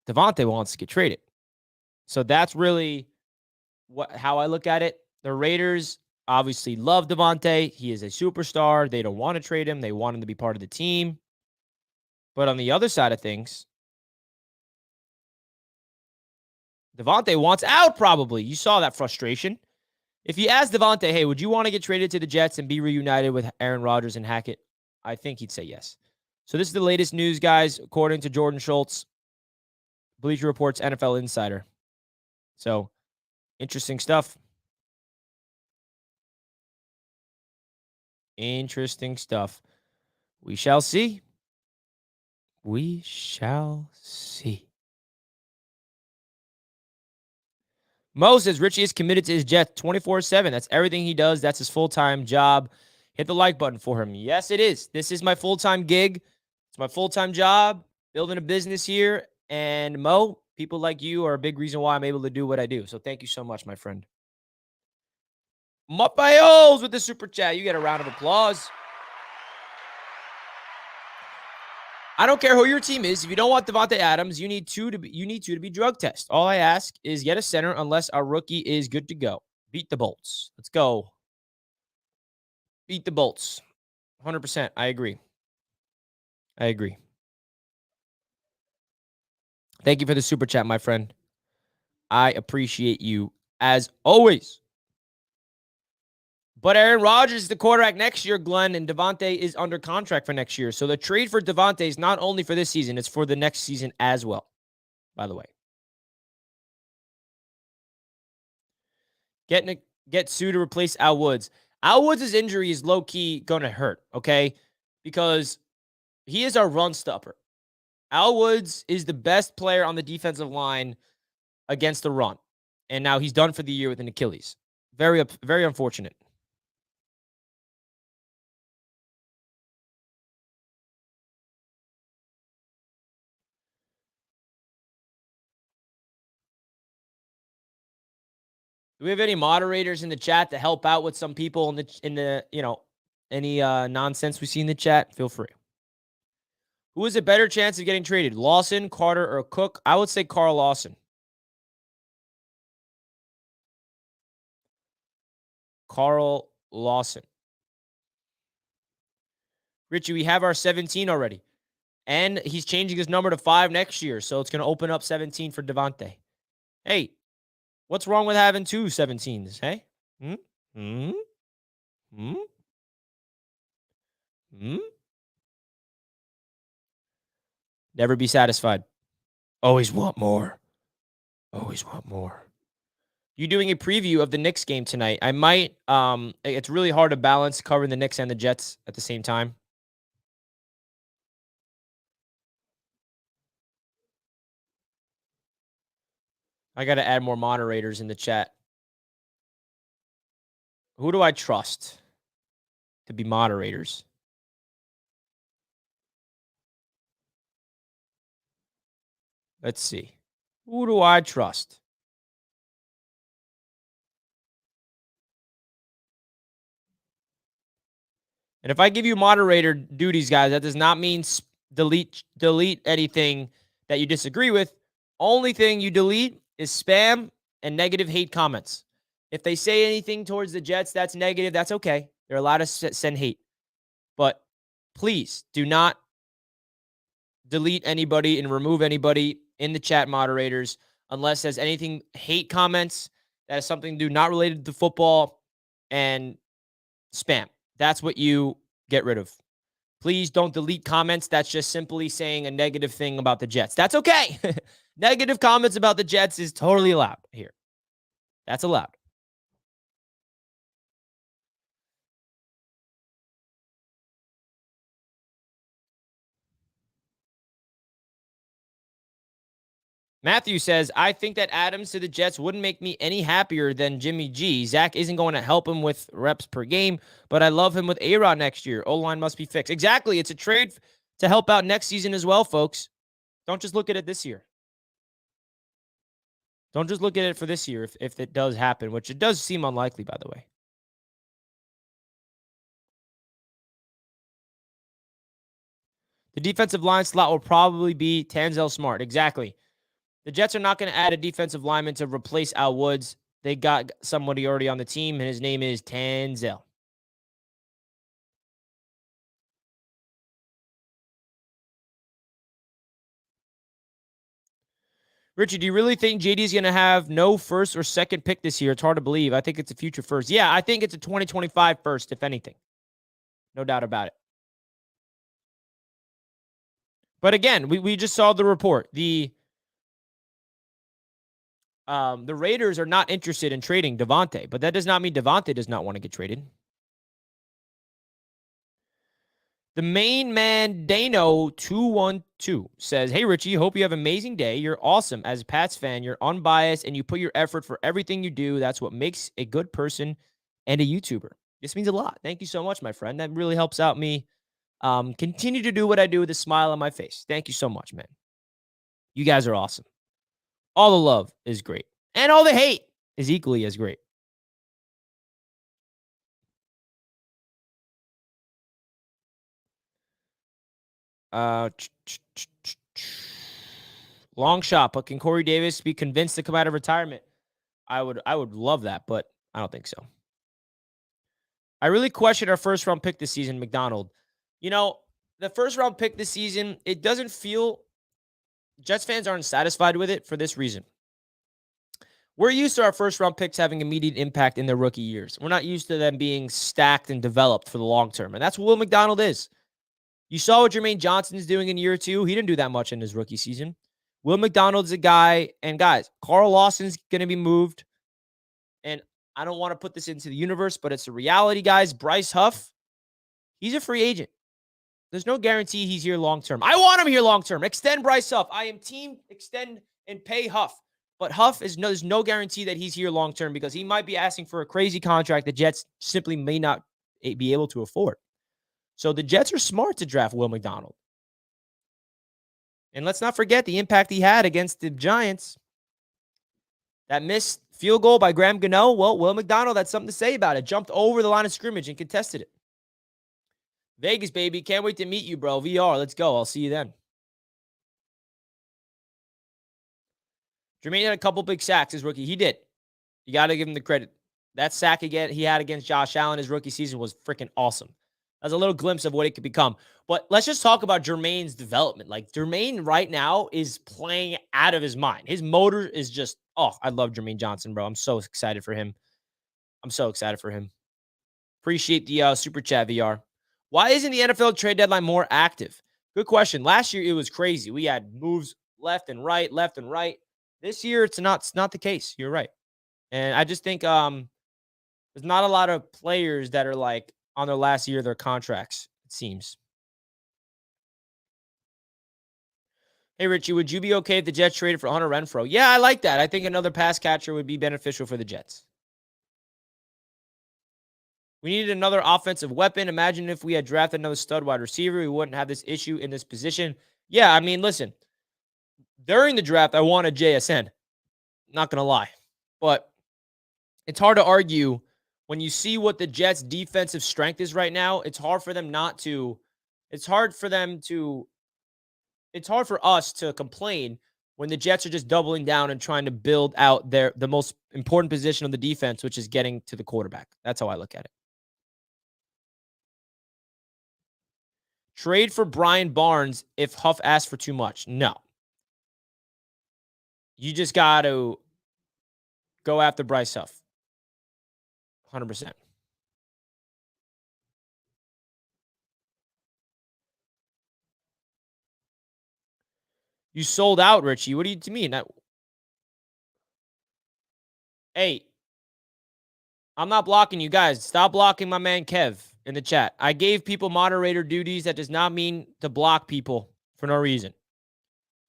Davante wants to get traded. So that's really how I look at it. The Raiders obviously love Davante. He is a superstar. They don't want to trade him. They want him to be part of the team. But on the other side of things, Davante wants out probably. You saw that frustration. If you ask Davante, hey, would you want to get traded to the Jets and be reunited with Aaron Rodgers and Hackett? I think he'd say yes. So this is the latest news, guys, according to Jordan Schultz, Bleacher Report's NFL Insider. So interesting stuff. Interesting stuff. We shall see. We shall see. Mo says Richie is committed to his Jets 24/7. That's everything he does. That's his full-time job. Hit the like button for him. Yes, it is. This is my full-time gig. It's my full-time job, building a business here. And Mo, people like you are a big reason why I'm able to do what I do. So thank you so much, my friend. Mapayos with the super chat. You get a round of applause. I don't care who your team is. If you don't want Davante Adams, you need two to be drug test. All I ask is get a center unless our rookie is good to go. Beat the Bolts. Let's go. Beat the Bolts. 100%. I agree. Thank you for the super chat, my friend. I appreciate you as always. But Aaron Rodgers is the quarterback next year, Glenn, and Davante is under contract for next year. So the trade for Davante is not only for this season, it's for the next season as well, by the way. Get Sue to replace Al Woods. Al Woods' injury is low-key going to hurt, okay? Because he is our run stopper. Al Woods is the best player on the defensive line against the run. And now he's done for the year with an Achilles. Very, very unfortunate. Do we have any moderators in the chat to help out with some people in the any nonsense we see in the chat? Feel free. Who has a better chance of getting traded? Lawson, Carter, or Cook? I would say Carl Lawson. Carl Lawson. Richie, we have our 17 already. And he's changing his number to 5 next year, so it's going to open up 17 for Davante. Hey, what's wrong with having 2 17s, hey? Never be satisfied. Always want more. Always want more. You doing a preview of the Knicks game tonight? I might. It's really hard to balance covering the Knicks and the Jets at the same time. I got to add more moderators in the chat. Who do I trust to be moderators? Let's see. Who do I trust? And if I give you moderator duties, guys, that does not mean delete anything that you disagree with. Only thing you delete is spam and negative hate comments. If they say anything towards the Jets that's negative, that's okay. They're allowed to send hate. But please do not delete anybody and remove anybody in the chat moderators unless there's anything hate comments that is something to do not related to football and spam. That's what you get rid of. Please don't delete comments. That's just simply saying a negative thing about the Jets. That's okay. Negative comments about the Jets is totally allowed here. That's allowed. Matthew says, I think that Adams to the Jets wouldn't make me any happier than Jimmy G. Zach isn't going to help him with reps per game, but I love him with A-Rod next year. O-line must be fixed. Exactly. It's a trade to help out next season as well, folks. Don't just look at it this year. Don't just look at it for this year if it does happen, which it does seem unlikely, by the way. The defensive line slot will probably be Tanzel Smart. Exactly. The Jets are not going to add a defensive lineman to replace Al Woods. They got somebody already on the team, and his name is Tanzel. Richie, do you really think JD is going to have no first or second pick this year? It's hard to believe. I think it's a future first. Yeah, I think it's a 2025 first, if anything. No doubt about it. But again, we just saw the report. The Raiders are not interested in trading Davante, but that does not mean Davante does not want to get traded. The main man, Dano212, says, "Hey, Richie, hope you have an amazing day. You're awesome. As a Pats fan, you're unbiased and you put your effort for everything you do. That's what makes a good person and a YouTuber." This means a lot. Thank you so much, my friend. That really helps out me continue to do what I do with a smile on my face. Thank you so much, man. You guys are awesome. All the love is great. And all the hate is equally as great. Long shot, but can Corey Davis be convinced to come out of retirement? I would love that, but I don't think so. I really question our first round pick this season, McDonald. You know, the first round pick this season, it doesn't feel Jets fans aren't satisfied with it for this reason. We're used to our first round picks having immediate impact in their rookie years. We're not used to them being stacked and developed for the long term. And that's what Will McDonald is. You saw what Jermaine Johnson's doing in year 2. He didn't do that much in his rookie season. Will McDonald's a guy, and guys, Carl Lawson's going to be moved. And I don't want to put this into the universe, but it's a reality, guys. Bryce Huff, he's a free agent. There's no guarantee he's here long term. I want him here long term. Extend Bryce Huff. I am team extend and pay Huff. But Huff there's no guarantee that he's here long term because he might be asking for a crazy contract the Jets simply may not be able to afford. So the Jets are smart to draft Will McDonald. And let's not forget the impact he had against the Giants. That missed field goal by Graham Gano. Well, Will McDonald had something to say about it. Jumped over the line of scrimmage and contested it. Vegas, baby. Can't wait to meet you, bro. VR. Let's go. I'll see you then. Jermaine had a couple big sacks his rookie. He did. You got to give him the credit. That sack again he had against Josh Allen his rookie season was freaking awesome. That was a little glimpse of what it could become. But let's just talk about Jermaine's development. Like, Jermaine right now is playing out of his mind. His motor is just, I love Jermaine Johnson, bro. I'm so excited for him. Appreciate the super chat, VR. Why isn't the NFL trade deadline more active? Good question. Last year, it was crazy. We had moves left and right. This year, it's not the case. You're right. And I just think there's not a lot of players that are like on their last year of their contracts, it seems. Hey, Richie, would you be okay if the Jets traded for Hunter Renfrow? Yeah, I like that. I think another pass catcher would be beneficial for the Jets. We needed another offensive weapon. Imagine if we had drafted another stud wide receiver. We wouldn't have this issue in this position. Yeah, I mean, listen. During the draft, I wanted JSN. Not going to lie. But it's hard to argue when you see what the Jets' defensive strength is right now. It's hard for us to complain when the Jets are just doubling down and trying to build out the most important position of the defense, which is getting to the quarterback. That's how I look at it. Trade for Brian Barnes if Huff asks for too much. No. You just got to go after Bryce Huff. 100%. You sold out, Richie. What do you mean? Hey, I'm not blocking you guys. Stop blocking my man Kev in the chat. I gave people moderator duties. That does not mean to block people for no reason.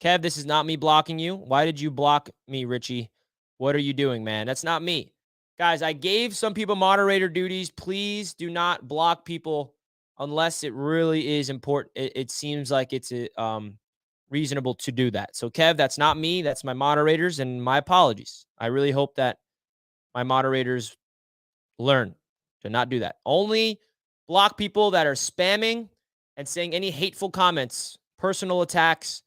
Kev, this is not me blocking you. Why did you block me, Richie? What are you doing, man? That's not me. Guys, I gave some people moderator duties. Please do not block people unless it really is important. It seems like it's reasonable to do that. So, Kev, that's not me. That's my moderators, and my apologies. I really hope that my moderators learn to not do that. Only block people that are spamming and saying any hateful comments, personal attacks,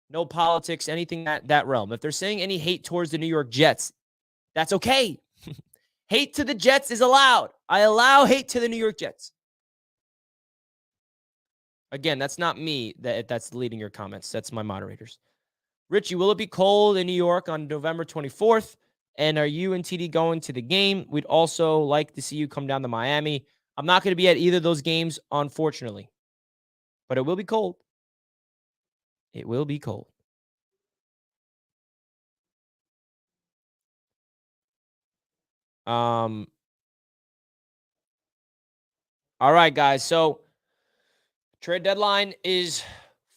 no politics, anything that realm. If they're saying any hate towards the New York Jets, that's okay. Hate to the Jets is allowed. I allow hate to the New York Jets. Again, that's not me that's leading your comments. That's my moderators. Richie, will it be cold in New York on November 24th? And are you and TD going to the game? We'd also like to see you come down to Miami. I'm not going to be at either of those games, unfortunately. But it will be cold. It will be cold. All right, guys. So Trade deadline is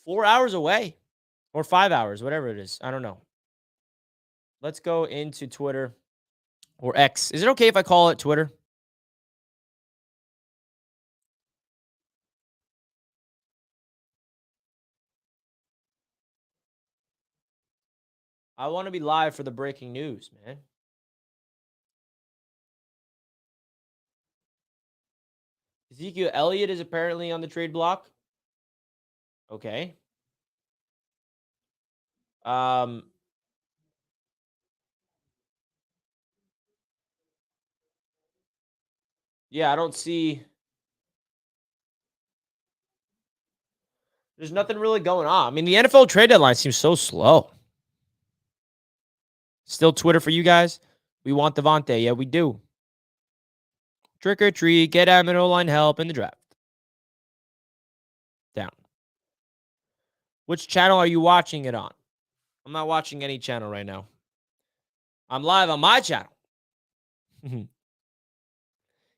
4 hours away or 5 hours, whatever it is. I don't know. Let's go into Twitter or X. Is it okay if I call it Twitter? I want to be live for the breaking news, man. Ezekiel Elliott is apparently on the trade block. Okay. Yeah, I don't see. There's nothing really going on. I mean, the NFL trade deadline seems so slow. Still Twitter for you guys. We want Davante. Yeah, we do. Trick or treat. Get out middle line help in the draft. Down. Which channel are you watching it on? I'm not watching any channel right now. I'm live on my channel.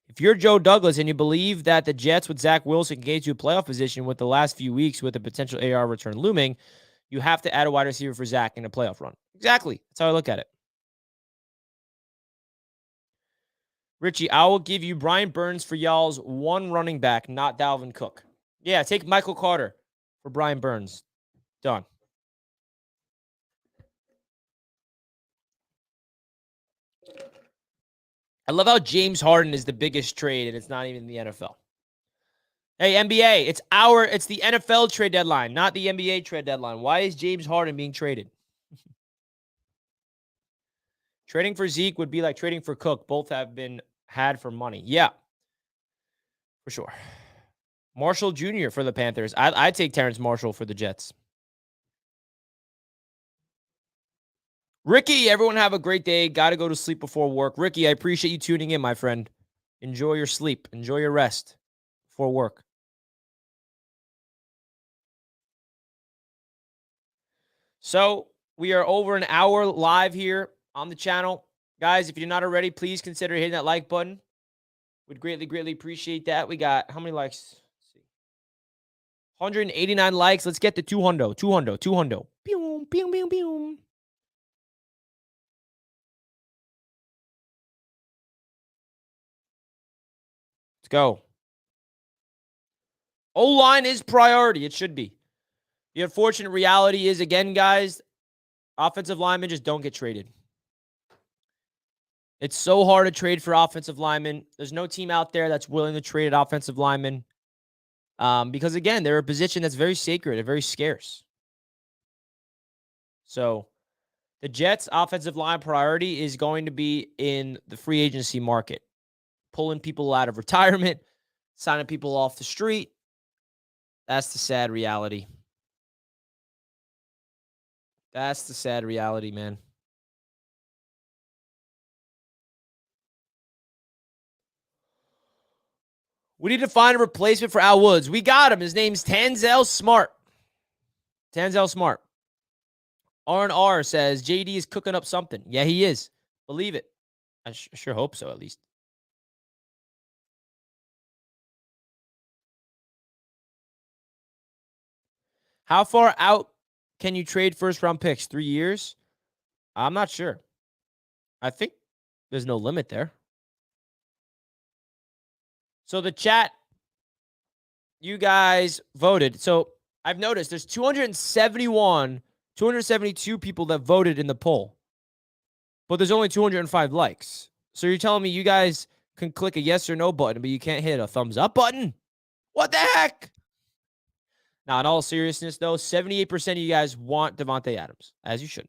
If you're Joe Douglas and you believe that the Jets with Zack Wilson can get you a playoff position with the last few weeks with a potential AR return looming, you have to add a wide receiver for Zack in a playoff run. Exactly. That's how I look at it. Richie, I will give you Brian Burns for y'all's one running back, not Dalvin Cook. Yeah, take Michael Carter for Brian Burns. Done. I love how James Harden is the biggest trade and it's not even the NFL. Hey, NBA, it's the NFL trade deadline, not the NBA trade deadline. Why is James Harden being traded? Trading for Zeke would be like trading for Cook. Both have been had for money. Yeah, for sure. Marshall Jr. for the Panthers. I'd take Terrence Marshall for the Jets. Ricky, everyone have a great day. Got to go to sleep before work. Ricky, I appreciate you tuning in, my friend. Enjoy your sleep. Enjoy your rest before work. So we are over an hour live here on the channel. Guys, if you're not already, please consider hitting that like button. Would greatly, greatly appreciate that. We got how many likes? Let's see. 189 likes. Let's get to 200. 200. 200. Pew, pew, pew, pew. Let's go. O-line is priority. It should be. The unfortunate reality is, again, guys, offensive linemen just don't get traded. It's so hard to trade for offensive linemen. There's no team out there that's willing to trade an offensive lineman. Because, again, they're a position that's very sacred and very scarce. So the Jets' offensive line priority is going to be in the free agency market. Pulling people out of retirement, signing people off the street. That's the sad reality. That's the sad reality, man. We need to find a replacement for Al Woods. We got him. His name's Tanzel Smart. Tanzel Smart. R&R says JD is cooking up something. Yeah, he is. Believe it. I sure hope so, at least. How far out can you trade first-round picks? 3 years? I'm not sure. I think there's no limit there. So the chat, you guys voted. So I've noticed there's 272 people that voted in the poll, but there's only 205 likes. So you're telling me you guys can click a yes or no button, but you can't hit a thumbs up button? What the heck? Now, in all seriousness, though, 78% of you guys want Davante Adams, as you should.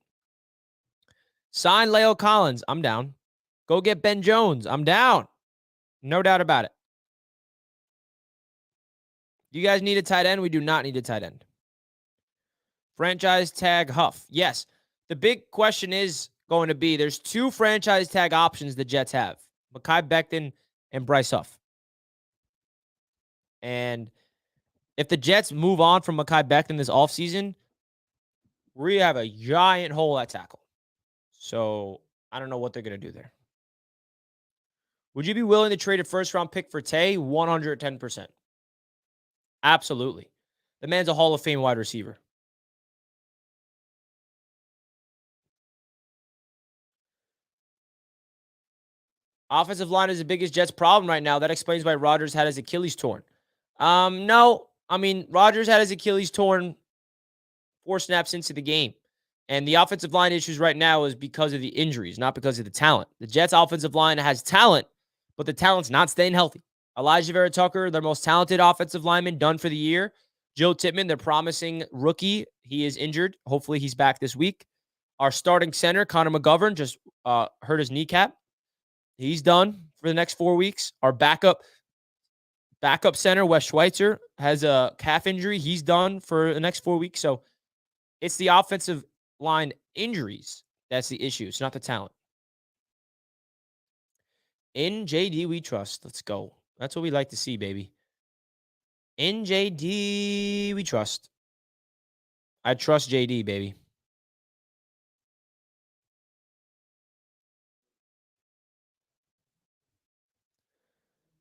Sign Leo Collins. I'm down. Go get Ben Jones. I'm down. No doubt about it. You guys need a tight end? We do not need a tight end. Franchise tag Huff. Yes. The big question is going to be there's 2 franchise tag options the Jets have. Mekhi Becton and Bryce Huff. And if the Jets move on from Mekhi Becton this offseason, we have a giant hole at tackle. So I don't know what they're going to do there. Would you be willing to trade a first-round pick for Tay? 110%. Absolutely. The man's a Hall of Fame wide receiver. Offensive line is the biggest Jets problem right now. That explains why Rodgers had his Achilles torn. No. I mean, Rodgers had his Achilles torn 4 snaps into the game. And the offensive line issues right now is because of the injuries, not because of the talent. The Jets' offensive line has talent, but the talent's not staying healthy. Elijah Vera Tucker, their most talented offensive lineman, done for the year. Joe Tippmann, their promising rookie, he is injured. Hopefully, he's back this week. Our starting center, Connor McGovern, just hurt his kneecap. He's done for the next 4 weeks. Our backup center, Wes Schweitzer, has a calf injury. He's done for the next 4 weeks. So it's the offensive line injuries that's the issue. It's not the talent. In JD, we trust. Let's go. That's what we like to see, baby. In JD, we trust. I trust JD, baby.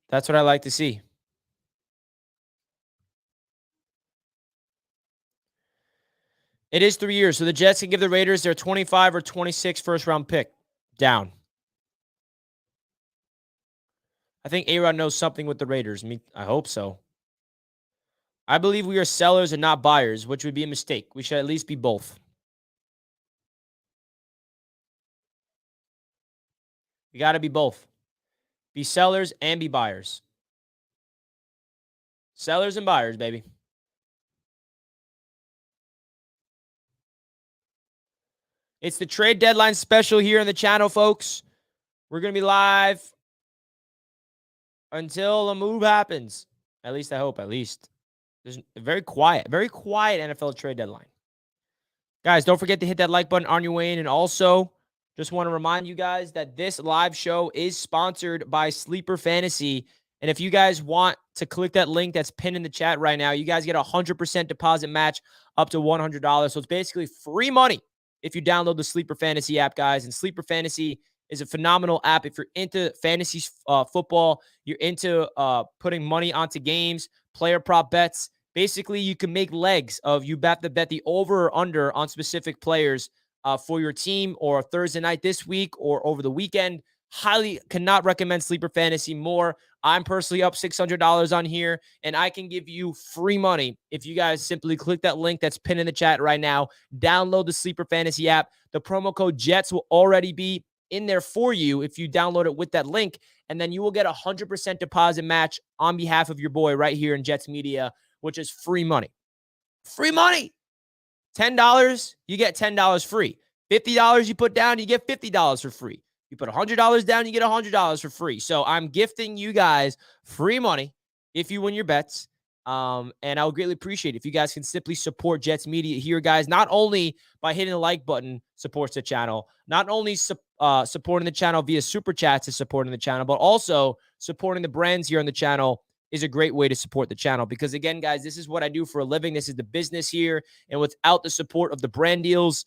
That's what I like to see. It is 3 years. So the Jets can give the Raiders their 25 or 26 first-round pick down. I think A-Rod knows something with the Raiders. I hope so. I believe we are sellers and not buyers, which would be a mistake. We should at least be both. We got to be both. Be sellers and be buyers. Sellers and buyers, baby. It's the trade deadline special here on the channel, folks. We're going to be live until a move happens. At least I hope, at least. There's a very quiet NFL trade deadline. Guys, don't forget to hit that like button on your way in. And also, just want to remind you guys that this live show is sponsored by Sleeper Fantasy. And if you guys want to click that link that's pinned in the chat right now, you guys get a 100% deposit match up to $100. So it's basically free money if you download the Sleeper Fantasy app, guys. And Sleeper Fantasy is a phenomenal app. If you're into fantasy football, you're into putting money onto games, player prop bets. Basically, you can make legs of you bet the over or under on specific players for your team or Thursday night this week or over the weekend. Highly cannot recommend Sleeper Fantasy more. I'm personally up $600 on here, and I can give you free money if you guys simply click that link that's pinned in the chat right now. Download the Sleeper Fantasy app. The promo code JETS will already be in there for you if you download it with that link, and then you will get a 100% deposit match on behalf of your boy right here in Jets Media, which is free money. Free money. $10, you get $10 free. $50 you put down, you get $50 for free. You put $100 down, you get $100 for free. So I'm gifting you guys free money if you win your bets. And I would greatly appreciate it if you guys can simply support Jets Media here, guys. Not only by hitting the like button supports the channel, not only supporting the channel via Super Chats is supporting the channel, but also supporting the brands here on the channel is a great way to support the channel. Because again, guys, this is what I do for a living. This is the business here. And without the support of the brand deals,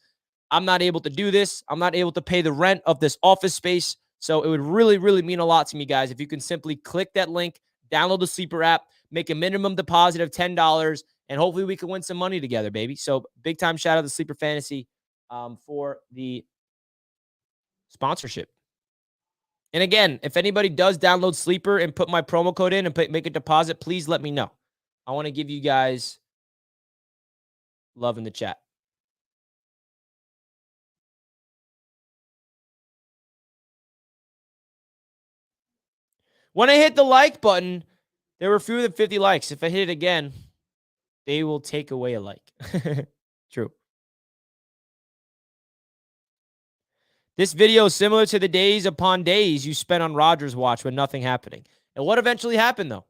I'm not able to do this. I'm not able to pay the rent of this office space. So it would really, really mean a lot to me, guys, if you can simply click that link, download the Sleeper app, make a minimum deposit of $10, and hopefully we can win some money together, baby. So big time shout out to Sleeper Fantasy for the sponsorship. And again, if anybody does download Sleeper and put my promo code in and make a deposit, please let me know. I want to give you guys love in the chat. When I hit the like button, there were fewer than 50 likes. If I hit it again, they will take away a like. True. This video is similar to the days upon days you spent on Rodgers watch with nothing happening. And what eventually happened, though?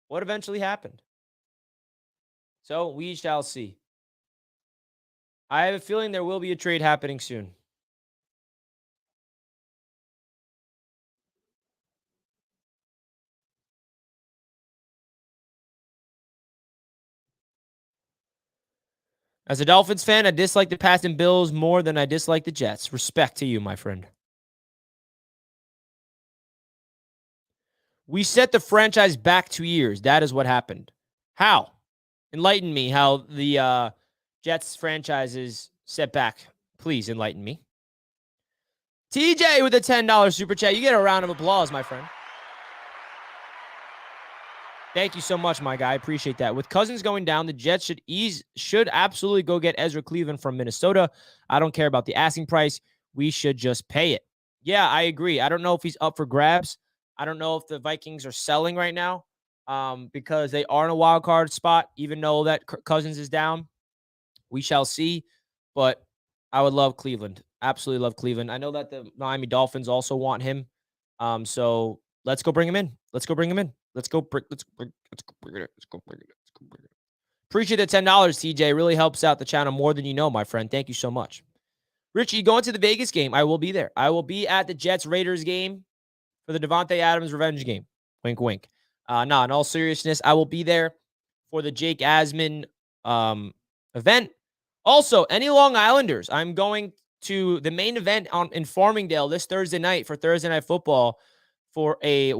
What eventually happened? So we shall see. I have a feeling there will be a trade happening soon. As a Dolphins fan, I dislike the Pats and Bills more than I dislike the Jets. Respect to you, my friend. We set the franchise back 2 years. That is what happened. How? Enlighten me how the Jets franchise is set back. Please enlighten me. TJ with a $10 super chat. You get a round of applause, my friend. Thank you so much, my guy. I appreciate that. With Cousins going down, the Jets should absolutely go get Ezra Cleveland from Minnesota. I don't care about the asking price. We should just pay it. Yeah, I agree. I don't know if he's up for grabs. I don't know if the Vikings are selling right now because they are in a wild card spot, even though that Cousins is down. We shall see. But I would love Cleveland. Absolutely love Cleveland. I know that the Miami Dolphins also want him. So let's go bring him in. Let's go bring him in. Let's go bring it. Appreciate the $10, TJ. Really helps out the channel more than you know, my friend. Thank you so much. Richie, going to the Vegas game. I will be there. I will be at the Jets-Raiders game for the Davante Adams revenge game. Wink, wink. In all seriousness, I will be there for the Jake Asman event. Also, any Long Islanders, I'm going to the main event in Farmingdale this Thursday night for Thursday Night Football for a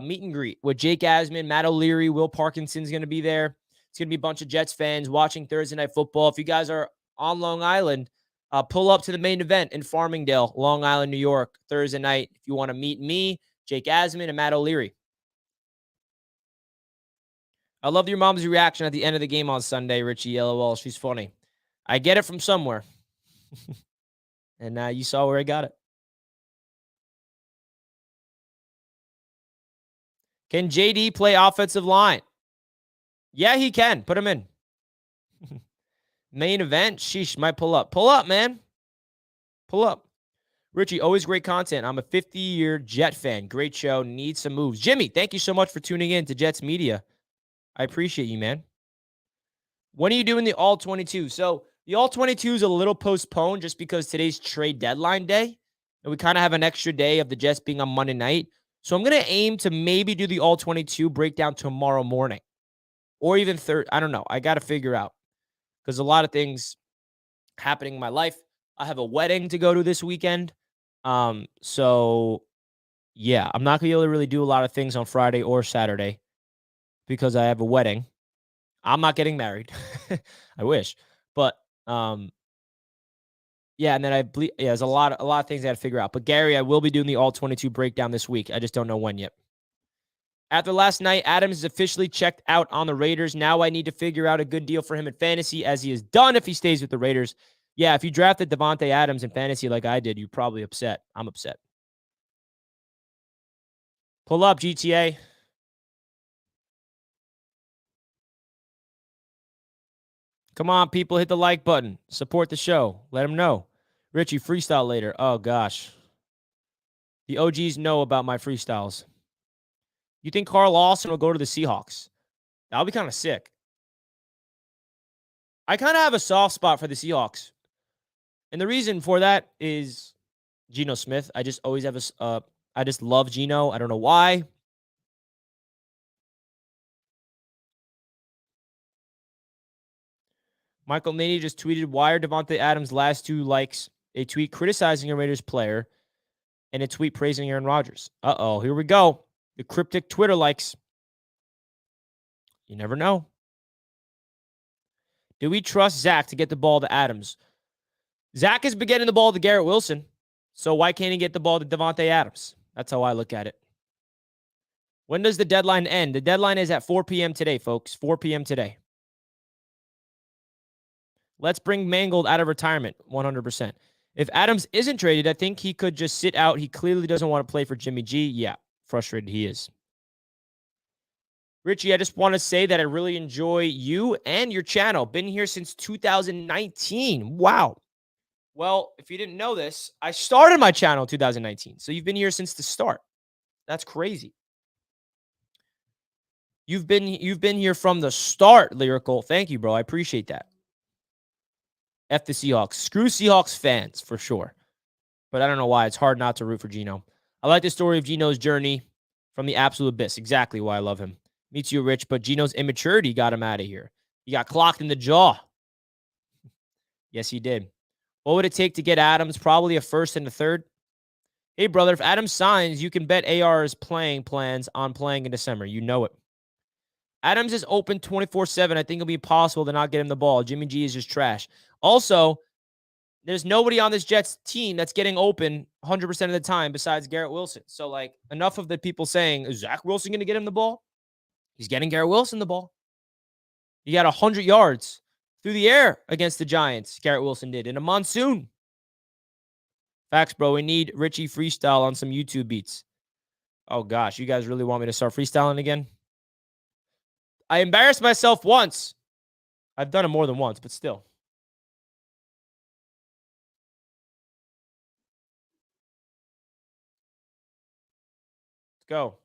meet and greet with Jake Asman, Matt O'Leary, Will Parkinson's going to be there. It's going to be a bunch of Jets fans watching Thursday Night Football. If you guys are on Long Island, pull up to the main event in Farmingdale, Long Island, New York, Thursday night. If you want to meet me, Jake Asman, and Matt O'Leary. I loved your mom's reaction at the end of the game on Sunday, Richie. LOL. She's funny. I get it from somewhere. And you saw where I got it. Can JD play offensive line? Yeah, he can. Put him in. Main event? Sheesh, might pull up. Pull up, man. Pull up. Richie, always great content. I'm a 50-year Jet fan. Great show. Need some moves. Jimmy, thank you so much for tuning in to Jets Media. I appreciate you, man. When are you doing the All-22? So the All-22 is a little postponed just because today's trade deadline day. And we kind of have an extra day of the Jets being on Monday night. So I'm going to aim to maybe do the All-22 breakdown tomorrow morning. Or even third. I don't know. I got to figure out. Because a lot of things happening in my life. I have a wedding to go to this weekend. So, yeah. I'm not going to be able to really do a lot of things on Friday or Saturday. Because I have a wedding. I'm not getting married. I wish. But, yeah, and then there's a lot of things I got to figure out. But Gary, I will be doing the All-22 breakdown this week. I just don't know when yet. After last night, Adams is officially checked out on the Raiders. Now I need to figure out a good deal for him in fantasy, as he is done if he stays with the Raiders. Yeah, if you drafted Davante Adams in fantasy like I did, you're probably upset. I'm upset. Pull up, GTA. Come on, people, hit the like button. Support the show. Let them know. Richie, freestyle later. Oh, gosh. The OGs know about my freestyles. You think Carl Lawson will go to the Seahawks? That would be kind of sick. I kind of have a soft spot for the Seahawks. And the reason for that is Geno Smith. I just always have I just love Geno. I don't know why. Michael Nady just tweeted, why are Davante Adams' last 2 likes a tweet criticizing a Raiders player and a tweet praising Aaron Rodgers? Uh-oh, here we go. The cryptic Twitter likes. You never know. Do we trust Zach to get the ball to Adams? Zach has been getting the ball to Garrett Wilson, so why can't he get the ball to Davante Adams? That's how I look at it. When does the deadline end? The deadline is at 4 p.m. today, folks. 4 p.m. today. Let's bring Mangold out of retirement, 100%. If Adams isn't traded, I think he could just sit out. He clearly doesn't want to play for Jimmy G. Yeah, frustrated he is. Richie, I just want to say that I really enjoy you and your channel. Been here since 2019. Wow. Well, if you didn't know this, I started my channel in 2019. So you've been here since the start. That's crazy. You've been here from the start, Lyrical. Thank you, bro. I appreciate that. F the Seahawks. Screw Seahawks fans, for sure. But I don't know why. It's hard not to root for Geno. I like the story of Geno's journey from the absolute abyss. Exactly why I love him. Me too, Rich. But Geno's immaturity got him out of here. He got clocked in the jaw. Yes, he did. What would it take to get Adams? Probably a first and a third. Hey, brother, if Adams signs, you can bet AR's playing plans on playing in December. You know it. Adams is open 24/7. I think it'll be impossible to not get him the ball. Jimmy G is just trash. Also, there's nobody on this Jets team that's getting open 100% of the time besides Garrett Wilson. So, like, enough of the people saying, is Zack Wilson going to get him the ball? He's getting Garrett Wilson the ball. He got 100 yards through the air against the Giants, Garrett Wilson did, in a monsoon. Facts, bro. We need Richie freestyle on some YouTube beats. Oh, gosh. You guys really want me to start freestyling again? I embarrassed myself once. I've done it more than once, but still. Let's go.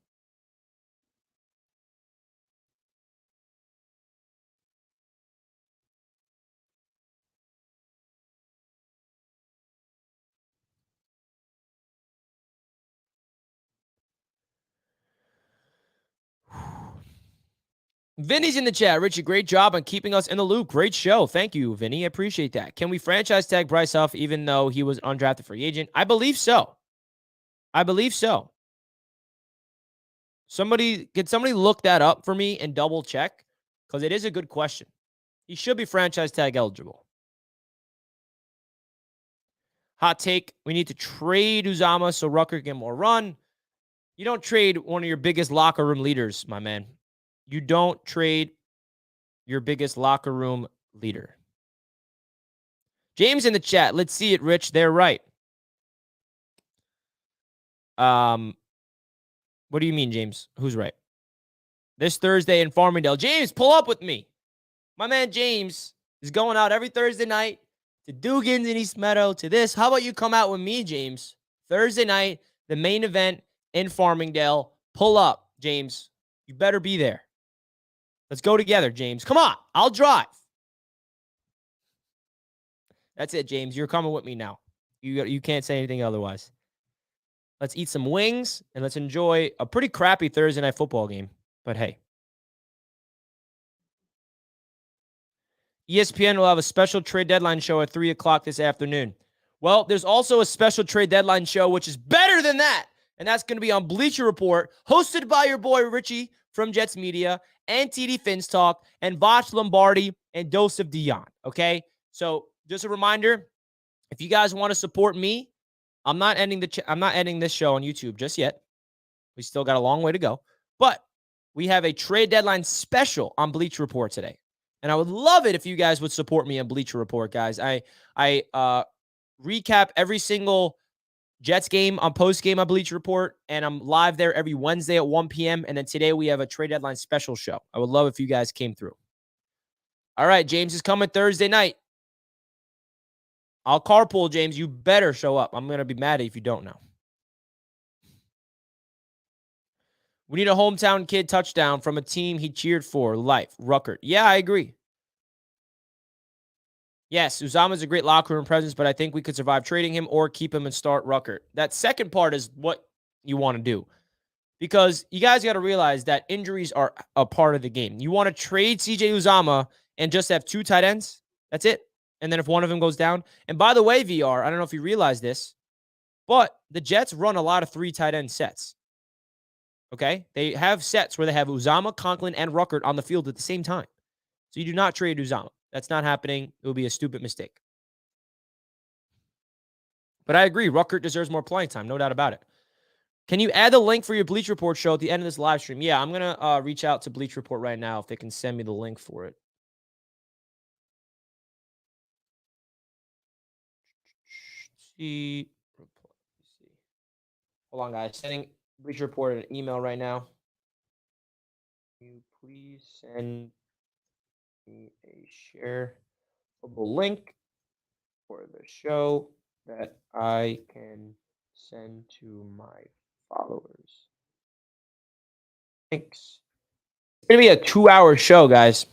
Vinny's in the chat. Richie, great job on keeping us in the loop. Great show. Thank you, Vinny. I appreciate that. Can we franchise tag Bryce Huff even though he was undrafted free agent? I believe so. I believe so. Can somebody look that up for me and double check? Because it is a good question. He should be franchise tag eligible. Hot take. We need to trade Uzama so Rucker can get more run. You don't trade one of your biggest locker room leaders, my man. You don't trade your biggest locker room leader. James in the chat. Let's see it, Rich. They're right. What do you mean, James? Who's right? This Thursday in Farmingdale. James, pull up with me. My man James is going out every Thursday night to Dugan's in East Meadow, to this. How about you come out with me, James? Thursday night, the main event in Farmingdale. Pull up, James. You better be there. Let's go together, James. Come on. I'll drive. That's it, James. You're coming with me now. You can't say anything otherwise. Let's eat some wings, and let's enjoy a pretty crappy Thursday night football game. But hey. ESPN will have a special trade deadline show at 3 o'clock this afternoon. Well, there's also a special trade deadline show, which is better than that. And that's going to be on Bleacher Report, hosted by your boy Richie from Jets Media, and TD Finns Talk, and Voch Lombardi, and Joseph Dion. Okay? So just a reminder, if you guys want to support me, I'm not ending this show on YouTube just yet. We still got a long way to go. But we have a trade deadline special on Bleacher Report today. And I would love it if you guys would support me on Bleacher Report, guys. I recap every single Jets game on post-game on Bleacher Report, and I'm live there every Wednesday at 1 p.m. And then today we have a trade deadline special show. I would love if you guys came through. All right, James is coming Thursday night. I'll carpool, James. You better show up. I'm going to be mad if you don't now. We need a hometown kid touchdown from a team he cheered for. Life. Ruckert. Yeah, I agree. Yes, Uzama's a great locker room presence, but I think we could survive trading him or keep him and start Ruckert. That second part is what you want to do. Because you guys got to realize that injuries are a part of the game. You want to trade CJ Uzama and just have 2 tight ends? That's it. And then if one of them goes down. And by the way, VR, I don't know if you realize this, but the Jets run a lot of 3 tight end sets. Okay? They have sets where they have Uzama, Conklin, and Ruckert on the field at the same time. So you do not trade Uzama. That's not happening. It would be a stupid mistake. But I agree. Ruckert deserves more playing time. No doubt about it. Can you add the link for your Bleach Report show at the end of this live stream? Yeah, I'm going to reach out to Bleach Report right now if they can send me the link for it. See. Hold on, guys. Sending Bleach Report an email right now. Can you please send me a shareable link for the show that I can send to my followers? Thanks. It's going to be a 2-hour show, guys.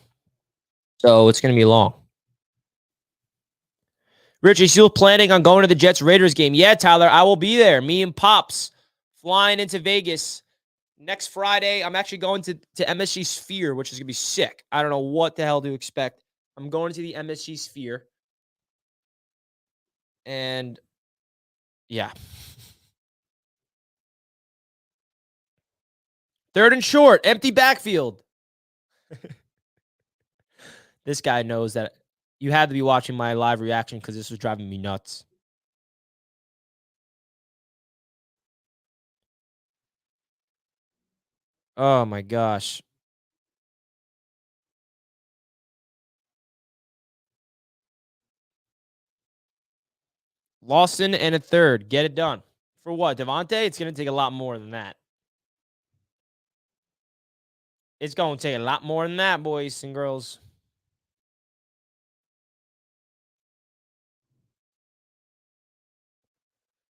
So it's going to be long. Rich, are you still planning on going to the Jets-Raiders game? Yeah, Tyler, I will be there. Me and Pops flying into Vegas next Friday. I'm actually going to MSG Sphere, which is going to be sick. I don't know what the hell to expect. I'm going to the MSG Sphere. And, yeah. Third and short. Empty backfield. This guy knows that you had to be watching my live reaction because this was driving me nuts. Oh, my gosh. Lawson and a third. Get it done. For what? Davante? It's going to take a lot more than that. It's going to take a lot more than that, boys and girls.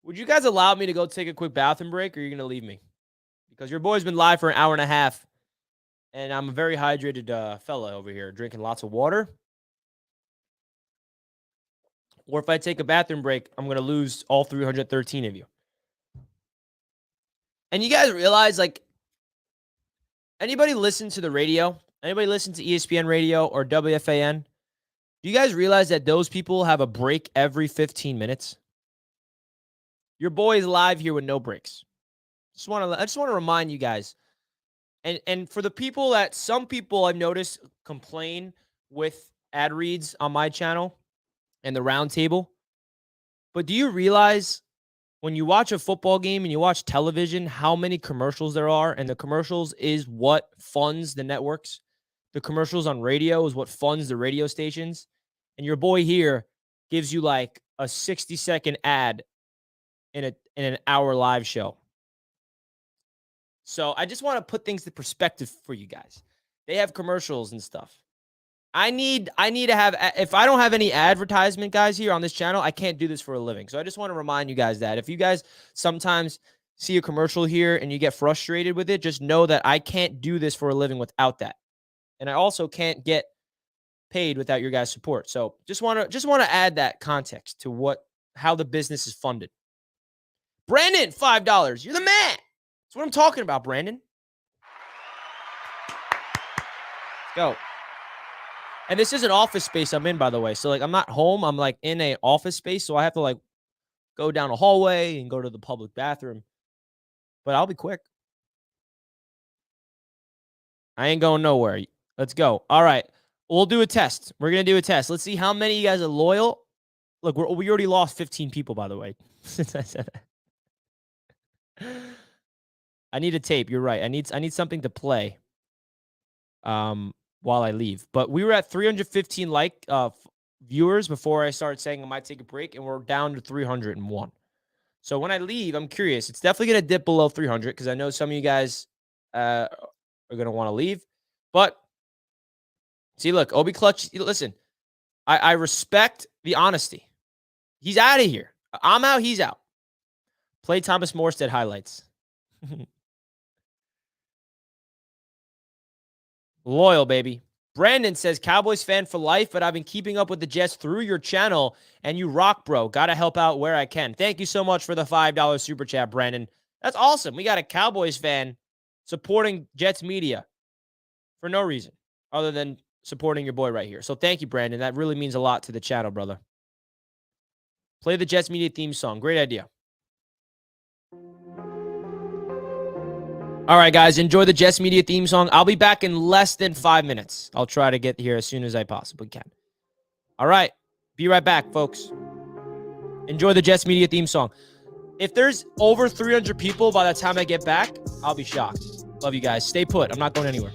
Would you guys allow me to go take a quick bathroom break, or are you going to leave me? Because your boy's been live for an hour and a half, and I'm a very hydrated fella over here, drinking lots of water. Or if I take a bathroom break, I'm going to lose all 313 of you. And you guys realize, like, anybody listen to the radio? Anybody listen to ESPN radio or WFAN? Do you guys realize that those people have a break every 15 minutes? Your boy is live here with no breaks. I just want to remind you guys. And for the people that some people I've noticed complain with ad reads on my channel and the round table. But do you realize when you watch a football game and you watch television, how many commercials there are? And the commercials is what funds the networks. The commercials on radio is what funds the radio stations. And your boy here gives you like a 60-second ad in an hour live show. So I just want to put things in perspective for you guys. They have commercials and stuff. I need to have, if I don't have any advertisement, guys, here on this channel, I can't do this for a living. So I just want to remind you guys that if you guys sometimes see a commercial here and you get frustrated with it, just know that I can't do this for a living without that. And I also can't get paid without your guys' support. So just want to add that context to how the business is funded. Brandon, $5. You're the man. That's what I'm talking about, Brandon. Let's go. And this is an office space I'm in, by the way. So, like, I'm not home. I'm, like, in an office space. So I have to, like, go down a hallway and go to the public bathroom. But I'll be quick. I ain't going nowhere. Let's go. All right. We'll do a test. We're going to do a test. Let's see how many of you guys are loyal. Look, we already lost 15 people, by the way, since I said that. I need a tape. You're right. I need something to play while I leave. But we were at 315 viewers before I started saying I might take a break, and we're down to 301. So when I leave, I'm curious. It's definitely going to dip below 300 because I know some of you guys are going to want to leave. But see, look, Obi Clutch, listen, I respect the honesty. He's out of here. I'm out. He's out. Play Thomas Morstead highlights. Loyal, baby. Brandon says, Cowboys fan for life, but I've been keeping up with the Jets through your channel, and you rock, bro. Got to help out where I can. Thank you so much for the $5 super chat, Brandon. That's awesome. We got a Cowboys fan supporting Jets media for no reason other than supporting your boy right here. So thank you, Brandon. That really means a lot to the channel, brother. Play the Jets media theme song. Great idea. All right, guys, enjoy the Jets Media theme song. I'll be back in less than 5 minutes. I'll try to get here as soon as I possibly can. All right, be right back, folks. Enjoy the Jets Media theme song. If there's over 300 people by the time I get back, I'll be shocked. Love you guys. Stay put. I'm not going anywhere.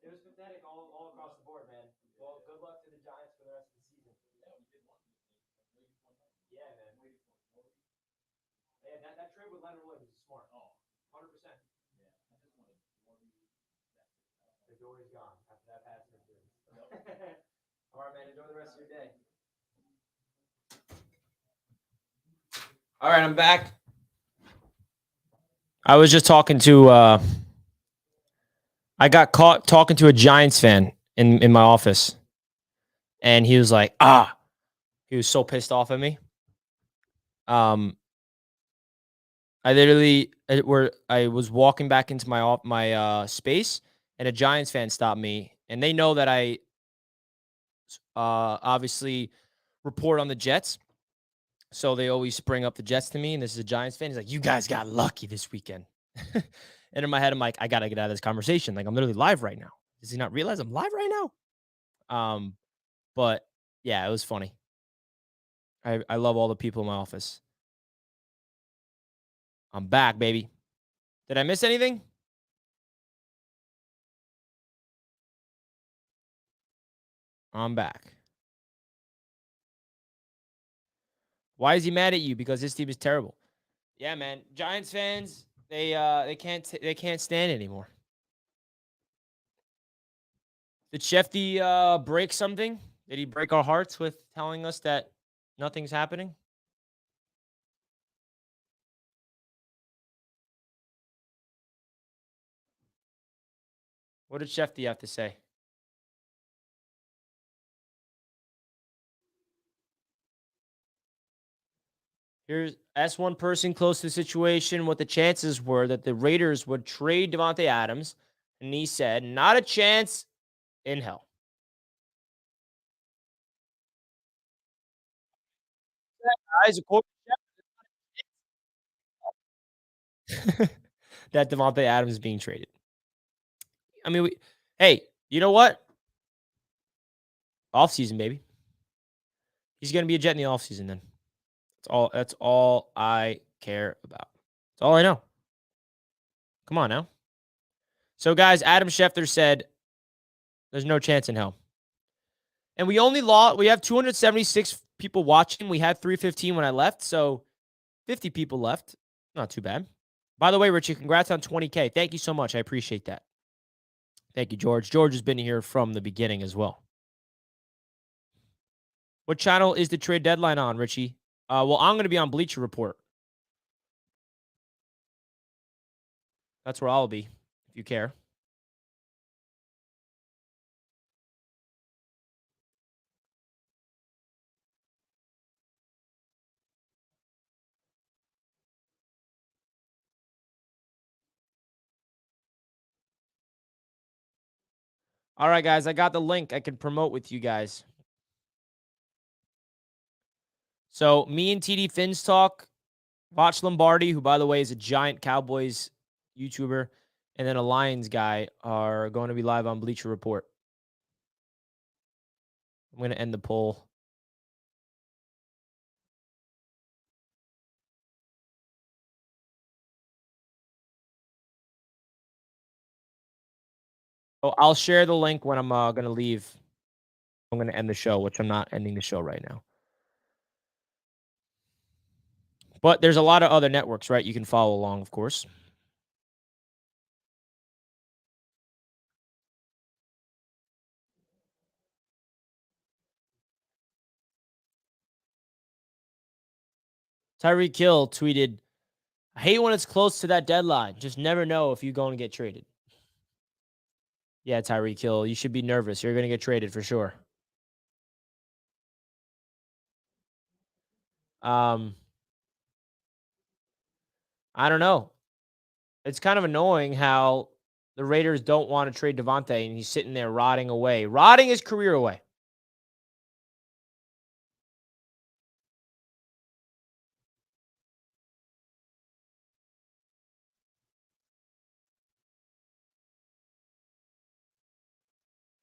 It was pathetic all across the board, man. Well, good luck to the Giants for the rest of the season. Yeah, man. Yeah, that trade with Leonard Williams is smart. 100%. The glory's gone after that pass interference. All right, man. Enjoy the rest of your day. All right, I'm back. I was just talking to I got caught talking to a Giants fan in my office. And he was like, he was so pissed off at me. I literally I was walking back into my space, and a Giants fan stopped me, and they know that I obviously report on the Jets, so they always bring up the Jets to me. And this is a Giants fan. He's like, "You guys got lucky this weekend." And in my head, I'm like, "I gotta get out of this conversation. Like, I'm literally live right now. Does he not realize I'm live right now?" But yeah, it was funny. I love all the people in my office. I'm back, baby. Did I miss anything? I'm back. Why is he mad at you? Because his team is terrible. Yeah, man. Giants fans, they can't stand it anymore. Did Shefty break something? Did he break our hearts with telling us that nothing's happening? What did Shefty have to say? Ask one person close to the situation what the chances were that the Raiders would trade Davante Adams, and he said, "Not a chance in hell." Guys, according to that Davante Adams is being traded. I mean, hey, you know what? Offseason, baby. He's going to be a Jet in the offseason then. That's all I care about. That's all I know. Come on now. So, guys, Adam Schefter said there's no chance in hell. And we have 276 people watching. We had 315 when I left, so 50 people left. Not too bad. By the way, Richie, congrats on 20K. Thank you so much. I appreciate that. Thank you, George. George has been here from the beginning as well. What channel is the trade deadline on, Richie? Well, I'm going to be on Bleacher Report. That's where I'll be, if you care. All right, guys, I got the link. I can promote with you guys. So me and TD Finns talk. Watch Lombardi, who, by the way, is a giant Cowboys YouTuber, and then a Lions guy are going to be live on Bleacher Report. I'm going to end the poll. Oh, I'll share the link when I'm going to leave. I'm going to end the show, which I'm not ending the show right now. But there's a lot of other networks, right? You can follow along, of course. Tyreek Hill tweeted, "I hate when it's close to that deadline. Just never know if you're going to get traded." Yeah, Tyreek Hill, you should be nervous. You're going to get traded for sure. I don't know. It's kind of annoying how the Raiders don't want to trade Davante, and he's sitting there rotting his career away.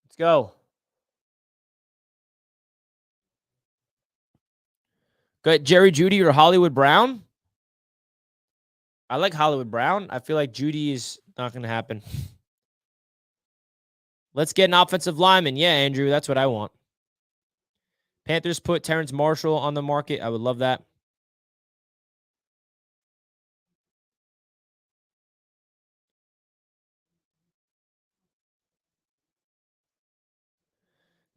Let's go. Got Jerry Jeudy or Hollywood Brown? I like Hollywood Brown. I feel like Jeudy is not going to happen. Let's get an offensive lineman. Yeah, Andrew, that's what I want. Panthers put Terrence Marshall on the market. I would love that.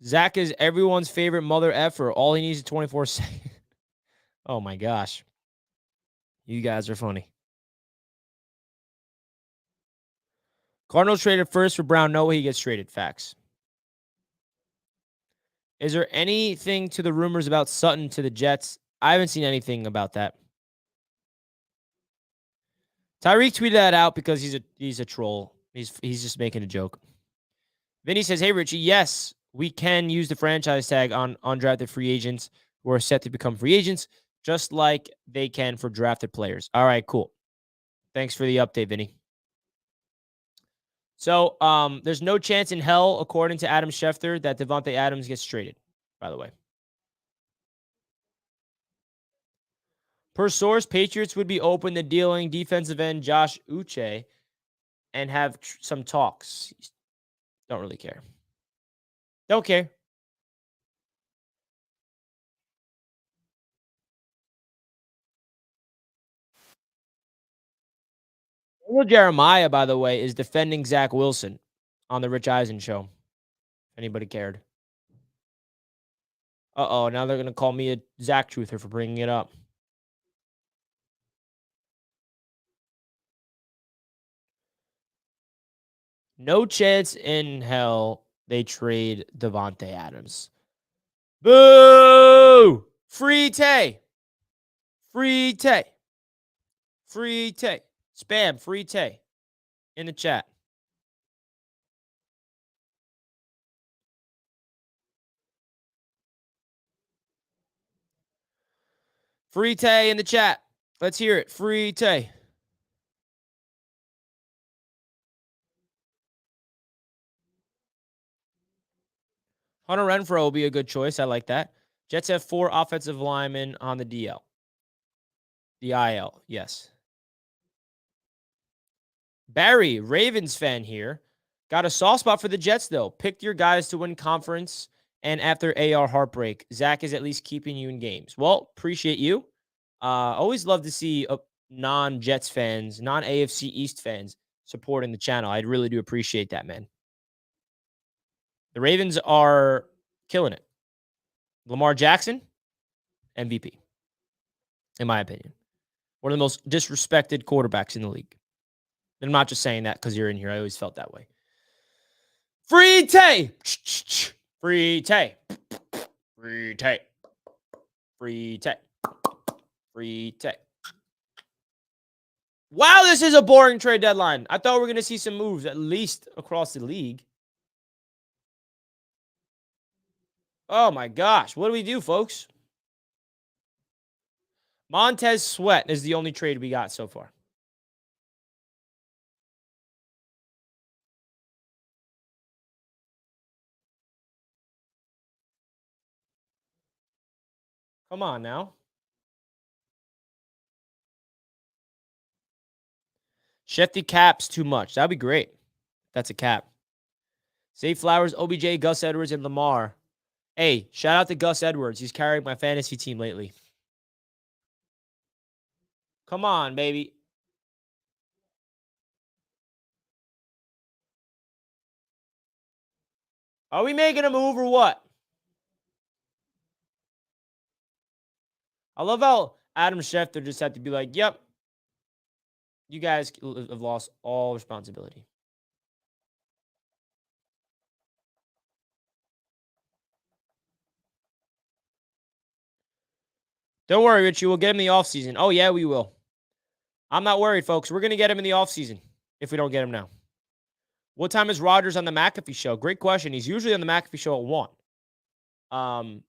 Zach is everyone's favorite mother effer. All he needs is 24/7. Oh my gosh. You guys are funny. Cardinals traded first for Brown. No way he gets traded. Facts. Is there anything to the rumors about Sutton to the Jets? I haven't seen anything about that. Tyreek tweeted that out because he's a troll. He's just making a joke. Vinny says, "Hey Richie, yes, we can use the franchise tag on undrafted free agents who are set to become free agents, just like they can for drafted players." All right, cool. Thanks for the update, Vinny. So, there's no chance in hell, according to Adam Schefter, that Davante Adams gets traded. By the way, per source, Patriots would be open to dealing defensive end Josh Uche and have some talks. Don't really care. Don't care. Daniel Jeremiah, by the way, is defending Zack Wilson on the Rich Eisen show. If anybody cared. Uh-oh, now they're going to call me a Zach truther for bringing it up. No chance in hell they trade Davante Adams. Boo! Free Tay. Free Tay. Free Tay. Spam, free Tay. In the chat. Free Tay in the chat. Let's hear it. Free Tay. Hunter Renfrow will be a good choice. I like that. Jets have 4 offensive linemen on the DL. The IL, yes. Barry, Ravens fan here. Got a soft spot for the Jets, though. Picked your guys to win conference, and after AR heartbreak, Zach is at least keeping you in games. Well, appreciate you. Always love to see non-Jets fans, non-AFC East fans supporting the channel. I really do appreciate that, man. The Ravens are killing it. Lamar Jackson, MVP, in my opinion. One of the most disrespected quarterbacks in the league. And I'm not just saying that because you're in here. I always felt that way. Free Tay. Free Tay. Free Tay. Free Tay. Free Tay. Wow, this is a boring trade deadline. I thought we were going to see some moves, at least across the league. Oh, my gosh. What do we do, folks? Montez Sweat is the only trade we got so far. Come on now. Shefty caps too much. That'd be great. That's a cap. Save Flowers, OBJ, Gus Edwards, and Lamar. Hey, shout out to Gus Edwards. He's carrying my fantasy team lately. Come on, baby. Are we making a move or what? I love how Adam Schefter just had to be like, yep, you guys have lost all responsibility. Don't worry, Richie. We'll get him in the offseason. Oh, yeah, we will. I'm not worried, folks. We're going to get him in the offseason if we don't get him now. What time is Rodgers on the McAfee show? Great question. He's usually on the McAfee show at 1.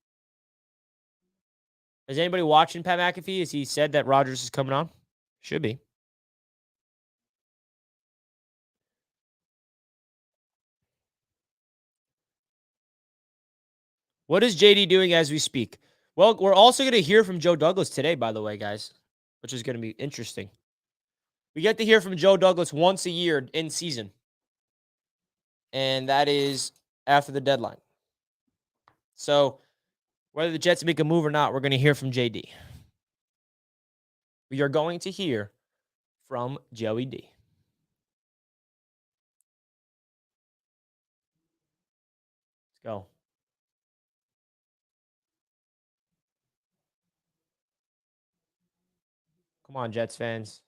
Is anybody watching Pat McAfee? Has he said that Rodgers is coming on? Should be. What is JD doing as we speak? Well, we're also going to hear from Joe Douglas today, by the way, guys, which is going to be interesting. We get to hear from Joe Douglas once a year in season. and that is after the deadline. So whether the Jets make a move or not, we're going to hear from JD. We are going to hear from Joey D. Let's go. Come on, Jets fans.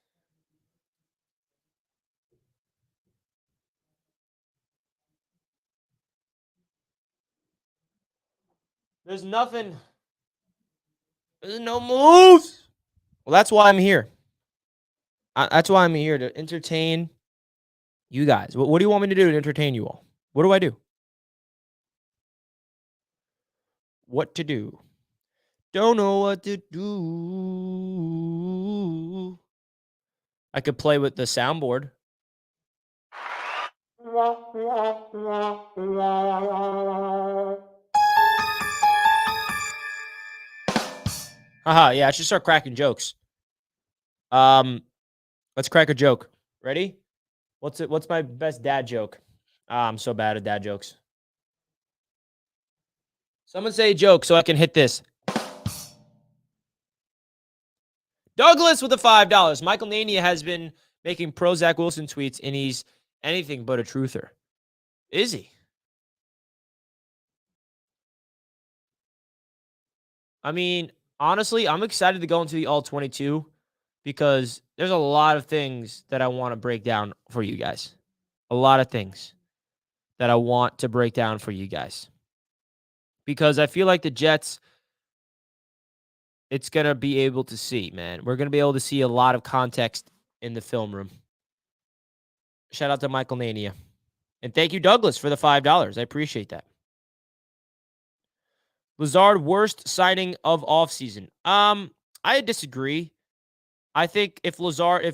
There's nothing. There's no moves. Well, that's why I'm here. That's why I'm here, to entertain you guys. What do you want me to do to entertain you all? What do I do? What to do? Don't know what to do. I could play with the soundboard. Haha, yeah, I should start cracking jokes. Let's crack a joke. Ready? What's my best dad joke? I'm so bad at dad jokes. Someone say a joke so I can hit this. Douglas with the $5. Michael Nania has been making pro Zack Wilson tweets, and he's anything but a truther. Is he? I mean, honestly, I'm excited to go into the All-22 because there's a lot of things that I want to break down for you guys. A lot of things that I want to break down for you guys. Because I feel like the Jets, it's going to be able to see, man. We're going to be able to see a lot of context in the film room. Shout out to Michael Nania. And thank you, Douglas, for the $5. I appreciate that. Lazard, worst signing of offseason. I disagree. I think if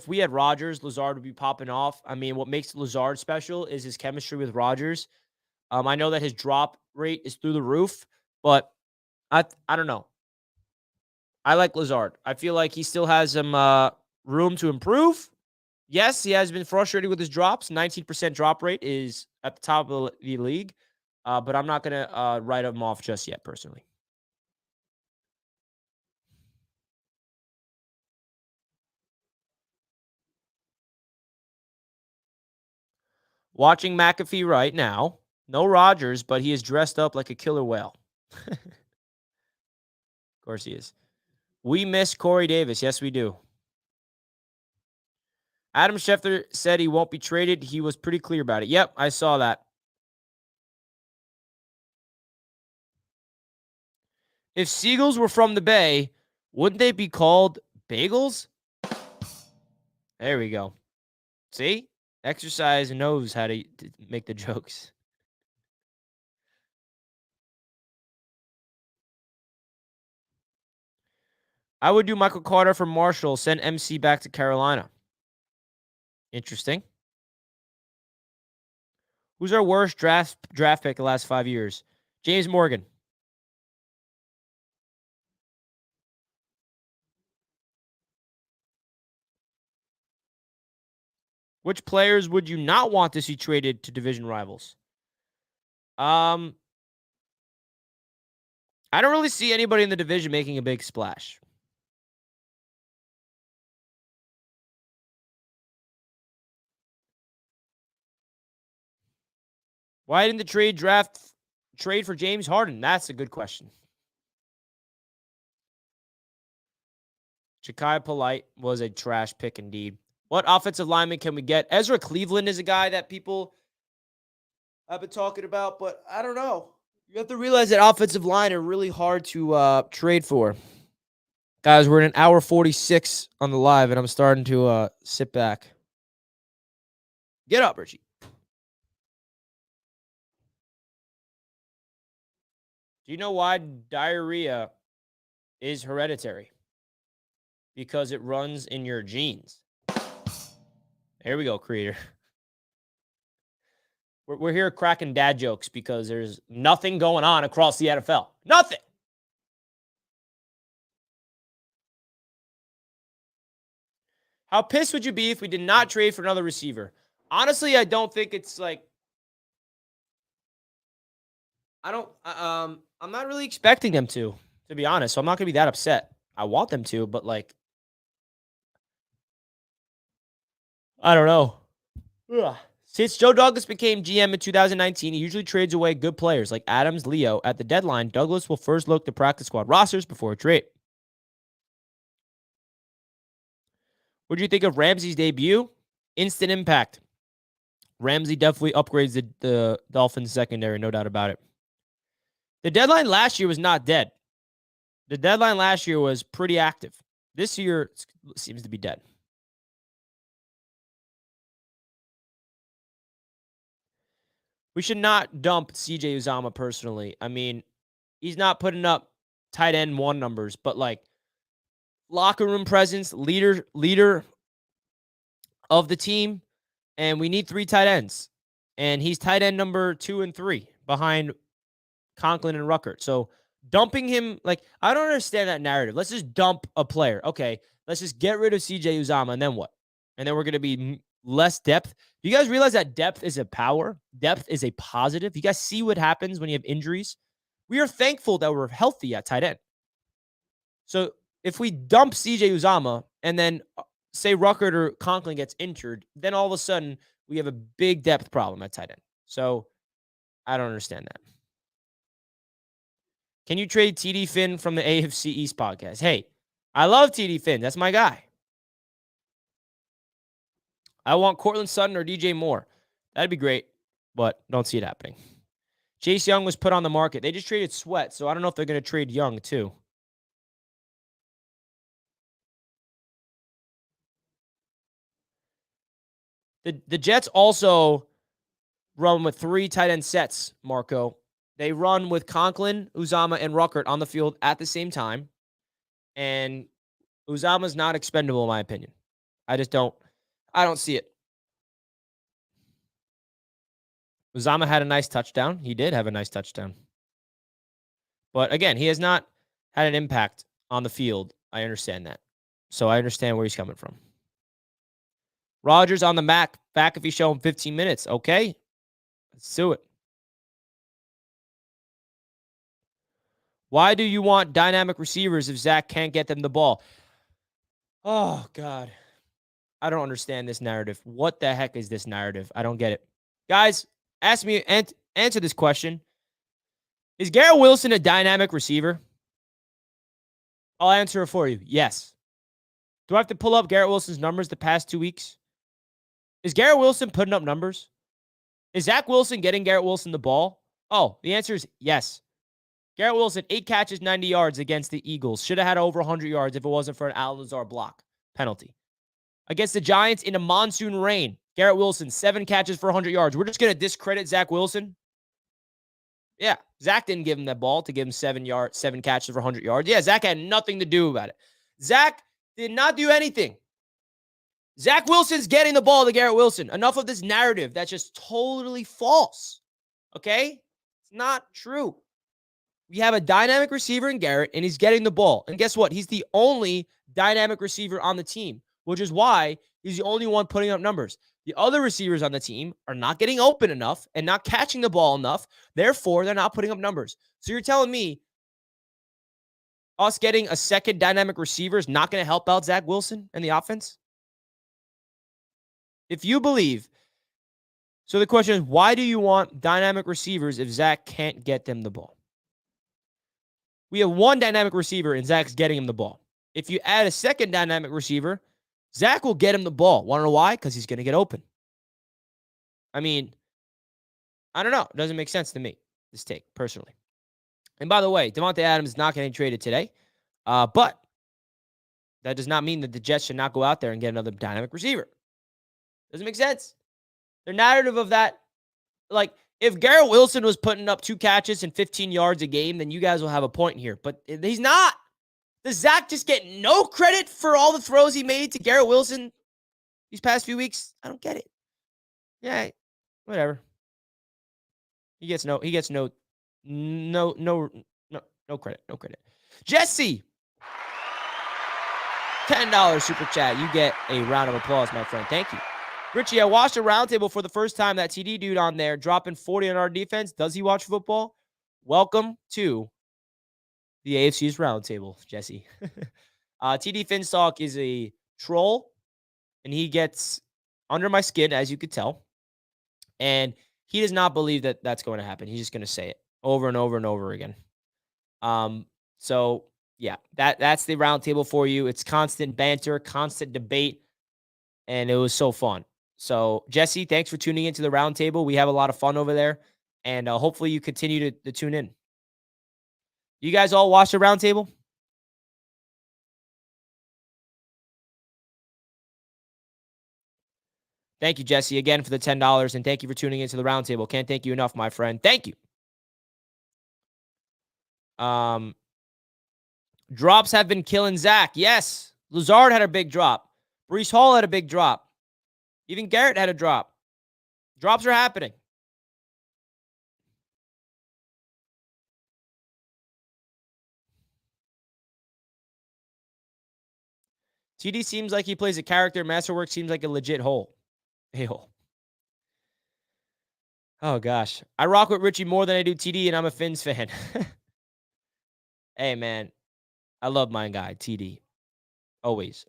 we had Rodgers, Lazard would be popping off. I mean, what makes Lazard special is his chemistry with Rodgers. I know that his drop rate is through the roof, but I don't know. I like Lazard. I feel like he still has some room to improve. Yes, he has been frustrated with his drops. 19% drop rate is at the top of the league, but I'm not going to write him off just yet, personally. Watching McAfee right now. No Rodgers, but he is dressed up like a killer whale. Of course he is. We miss Corey Davis. Yes, we do. Adam Schefter said he won't be traded. He was pretty clear about it. Yep, I saw that. If seagulls were from the Bay, wouldn't they be called bagels? There we go. See? Exercise knows how to make the jokes. I would do Michael Carter for Marshall, send MC back to Carolina. Interesting. Who's our worst draft pick the last 5 years? James Morgan. Which players would you not want to see traded to division rivals? I don't really see anybody in the division making a big splash. Why didn't the trade for James Harden? That's a good question. Ja'Kai Polite was a trash pick indeed. What offensive lineman can we get? Ezra Cleveland is a guy that people have been talking about, but I don't know. You have to realize that offensive line are really hard to trade for. Guys, we're in an hour 46 on the live, and I'm starting to sit back. Get up, Richie. Do you know why diarrhea is hereditary? Because it runs in your genes. There we go, creator. We're here cracking dad jokes because there's nothing going on across the NFL. Nothing. How pissed would you be if we did not trade for another receiver? Honestly, I don't think it's like I'm not really expecting them to be honest. So I'm not going to be that upset. I want them to, but like, I don't know. Ugh. Since Joe Douglas became GM in 2019, he usually trades away good players like Adams, Leo. At the deadline, Douglas will first look to practice squad rosters before a trade. What do you think of Ramsey's debut? Instant impact. Ramsey definitely upgrades the Dolphins secondary, no doubt about it. The deadline last year was not dead. The deadline last year was pretty active. This year seems to be dead. We should not dump CJ Uzama personally. I mean, he's not putting up tight end 1 numbers, but like locker room presence, leader of the team, and we need 3 tight ends. And he's tight end number 2 and 3 behind Conklin and Ruckert. So dumping him, like, I don't understand that narrative. Let's just dump a player. Okay, let's just get rid of CJ Uzama, and then what? And then we're going to be less depth. Do you guys realize that depth is a power? Depth is a positive. You guys see what happens when you have injuries? We are thankful that we're healthy at tight end. So if we dump CJ Uzama and then say Ruckert or Conklin gets injured, then all of a sudden we have a big depth problem at tight end. So I don't understand that. Can you trade TD Finn from the AFC East podcast? Hey, I love TD Finn. That's my guy. I want Cortland Sutton or DJ Moore. That'd be great, but don't see it happening. Chase Young was put on the market. They just traded Sweat, so I don't know if they're going to trade Young too. The Jets also run with 3 tight end sets, Marco. They run with Conklin, Uzama, and Ruckert on the field at the same time. And Uzama's not expendable, in my opinion. I don't see it. Uzama had a nice touchdown. He did have a nice touchdown. But again, he has not had an impact on the field. I understand that. So I understand where he's coming from. Rodgers on the back if you show him 15 minutes. Okay, let's do it. Why do you want dynamic receivers if Zach can't get them the ball? Oh, God. I don't understand this narrative. What the heck is this narrative? I don't get it. Guys, ask me and answer this question. Is Garrett Wilson a dynamic receiver? I'll answer it for you. Yes. Do I have to pull up Garrett Wilson's numbers the past 2 weeks? Is Garrett Wilson putting up numbers? Is Zack Wilson getting Garrett Wilson the ball? Oh, the answer is yes. Garrett Wilson, 8 catches, 90 yards against the Eagles. Should have had over 100 yards if it wasn't for an Al Lazar block penalty. Against the Giants in a monsoon rain, Garrett Wilson, 7 catches for 100 yards. We're just going to discredit Zack Wilson? Yeah, Zach didn't give him that ball to give him 7 catches for 100 yards. Yeah, Zach had nothing to do about it. Zach did not do anything. Zack Wilson's getting the ball to Garrett Wilson. Enough of this narrative that's just totally false. Okay? It's not true. We have a dynamic receiver in Garrett, and he's getting the ball. And guess what? He's the only dynamic receiver on the team, which is why he's the only one putting up numbers. The other receivers on the team are not getting open enough and not catching the ball enough. Therefore, they're not putting up numbers. So you're telling me us getting a second dynamic receiver is not going to help out Zack Wilson and the offense? If you believe, so the question is, why do you want dynamic receivers if Zach can't get them the ball? We have 1 dynamic receiver and Zach's getting him the ball. If you add a second dynamic receiver, Zach will get him the ball. Want to know why? Because he's going to get open. I mean, I don't know. It doesn't make sense to me, this take, personally. And by the way, Davante Adams is not getting traded today. But that does not mean that the Jets should not go out there and get another dynamic receiver. Doesn't make sense. The narrative of that, like, if Garrett Wilson was putting up 2 catches and 15 yards a game, then you guys will have a point here. But he's not. Does Zach just get no credit for all the throws he made to Garrett Wilson these past few weeks? I don't get it. Yeah, whatever. He gets no credit. No credit. Jesse, $10 super chat. You get a round of applause, my friend. Thank you. Richie, I watched a roundtable for the first time. That TD dude on there dropping 40 on our defense. Does he watch football? welcome to the AFC's roundtable, Jesse. TD Finstock is a troll, and he gets under my skin, as you could tell. And he does not believe that that's going to happen. He's just going to say it over and over and over again. So yeah, that's the roundtable for you. It's constant banter, constant debate, and it was so fun. So Jesse, thanks for tuning into the roundtable. We have a lot of fun over there, and hopefully you continue to tune in. You guys all watch the roundtable? Thank you, Jesse, again for the $10, and thank you for tuning into the roundtable. Can't thank you enough, my friend. Thank you. Drops have been killing Zach. Yes. Lazard had a big drop. Breece Hall had a big drop. Even Garrett had a drop. Drops are happening. TD seems like he plays a character. Masterwork seems like a legit hole. A-hole. Oh, gosh. I rock with Richie more than I do TD, and I'm a Finns fan. Hey, man. I love my guy, TD. Always.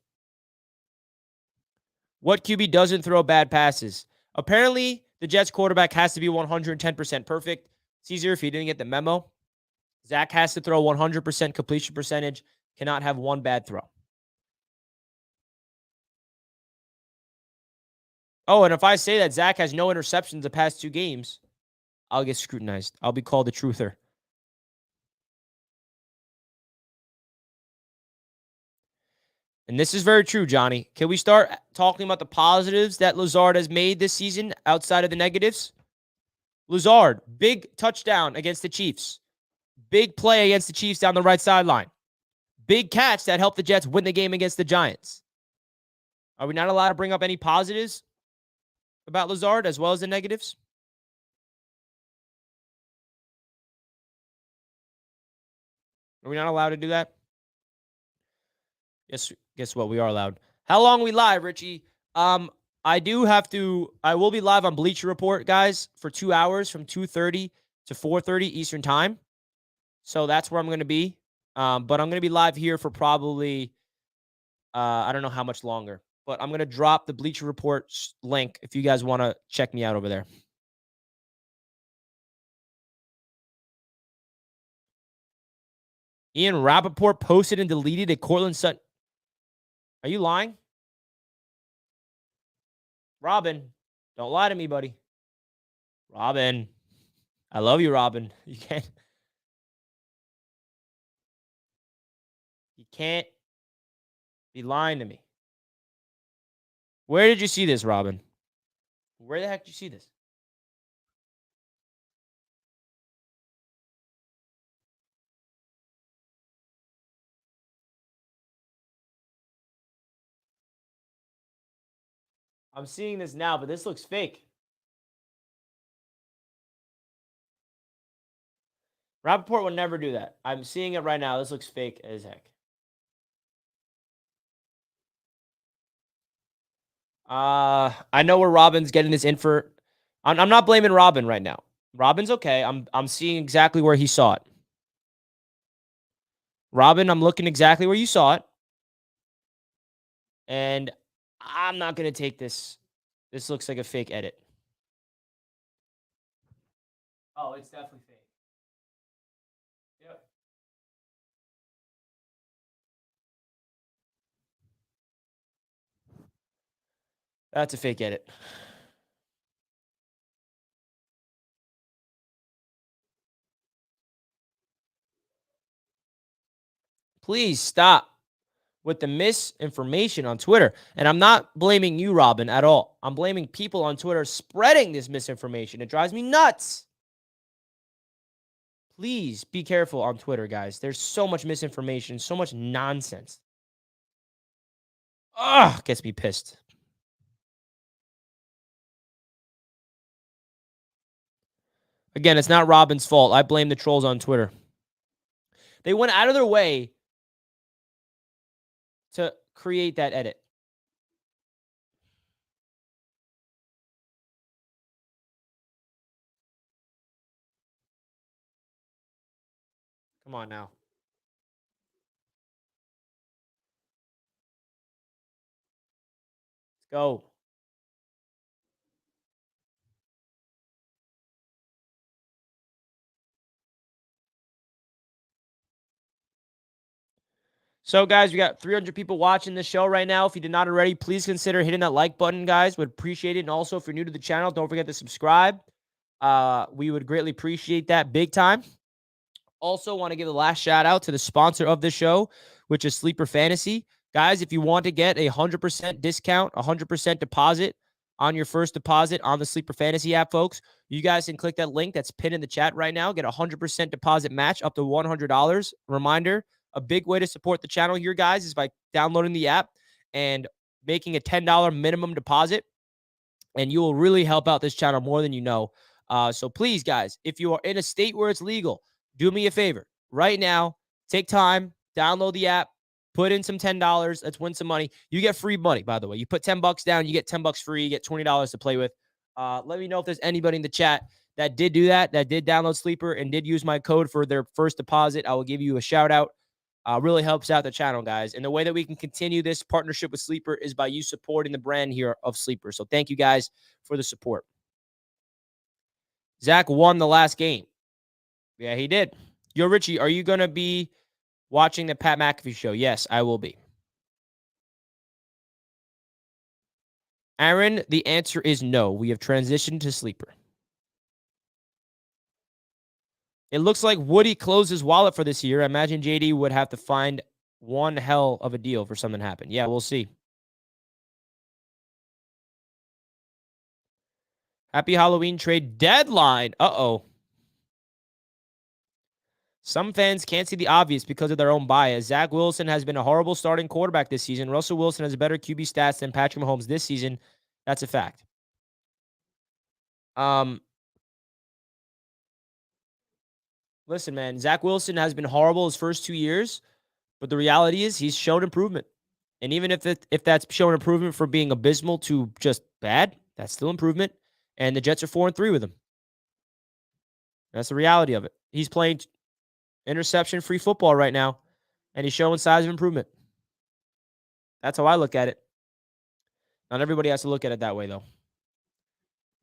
What QB doesn't throw bad passes? Apparently, the Jets quarterback has to be 110% perfect. It's easier if you didn't get the memo. Zach has to throw 100% completion percentage, cannot have one bad throw. Oh, and if I say that Zach has no interceptions the past 2 games, I'll get scrutinized. I'll be called a truther. And this is very true, Johnny. Can we start talking about the positives that Lazard has made this season outside of the negatives? Lazard, big touchdown against the Chiefs. Big play against the Chiefs down the right sideline. Big catch that helped the Jets win the game against the Giants. Are we not allowed to bring up any positives about Lazard as well as the negatives? Are we not allowed to do that? Yes, guess what? We are allowed. How long are we live, Richie? I will be live on Bleacher Report, guys, for 2 hours from 2:30 to 4:30 Eastern time. So that's where I'm going to be. But I'm going to be live here for probably, I don't know how much longer. But I'm going to drop the Bleacher Report link if you guys want to check me out over there. Ian Rappaport posted and deleted a Cortland Sutton. Are you lying? Robin, don't lie to me, buddy. Robin, I love you, Robin. You can't be lying to me. Where did you see this, Robin? Where the heck did you see this? I'm seeing this now, but this looks fake. Rappaport would never do that. I'm seeing it right now. This looks fake as heck. I know where Robin's getting this info. I'm not blaming Robin right now. Robin's okay. I'm seeing exactly where he saw it. Robin, I'm looking exactly where you saw it. And I'm not going to take this. This looks like a fake edit. Oh, it's definitely fake. Yep. That's a fake edit. Please stop with the misinformation on Twitter. And I'm not blaming you, Robin, at all. I'm blaming people on Twitter spreading this misinformation. It drives me nuts. Please be careful on Twitter, guys. There's so much misinformation, so much nonsense. Ugh, gets me pissed. Again, it's not Robin's fault. I blame the trolls on Twitter. They went out of their way to create that edit. Come on now. Let's go. So, guys, we got 300 people watching this show right now. If you did not already, please consider hitting that like button, guys. Would appreciate it. And also, if you're new to the channel, don't forget to subscribe. We would greatly appreciate that big time. Also, want to give the last shout out to the sponsor of the show, which is Sleeper Fantasy. Guys, if you want to get a 100% discount, 100% deposit on your first deposit on the Sleeper Fantasy app, folks, you guys can click that link that's pinned in the chat right now. Get a 100% deposit match up to $100. Reminder, a big way to support the channel here, guys, is by downloading the app and making a $10 minimum deposit. And you will really help out this channel more than you know. So please, guys, if you are in a state where it's legal, do me a favor right now. Take time, download the app, put in some $10. Let's win some money. You get free money, by the way. You put $10 down, you get $10 free. You get $20 to play with. Let me know if there's anybody in the chat that did do that did download Sleeper and did use my code for their first deposit. I will give you a shout out. Really helps out the channel, guys. And the way that we can continue this partnership with Sleeper is by you supporting the brand here of Sleeper. So thank you guys for the support. Zach won the last game. Yeah, he did. Yo, Richie, are you going to be watching the Pat McAfee show? Yes, I will be. Aaron, the answer is no. We have transitioned to Sleeper. It looks like Woody closed his wallet for this year. I imagine JD would have to find one hell of a deal for something to happen. Yeah, we'll see. Happy Halloween trade deadline. Uh-oh. Some fans can't see the obvious because of their own bias. Zack Wilson has been a horrible starting quarterback this season. Russell Wilson has better QB stats than Patrick Mahomes this season. That's a fact. Listen, man, Zack Wilson has been horrible his first 2 years, but the reality is he's shown improvement. And even if that's shown improvement from being abysmal to just bad, that's still improvement. And the Jets are 4-3 with him. That's the reality of it. He's playing interception-free football right now, and he's showing signs of improvement. That's how I look at it. Not everybody has to look at it that way, though.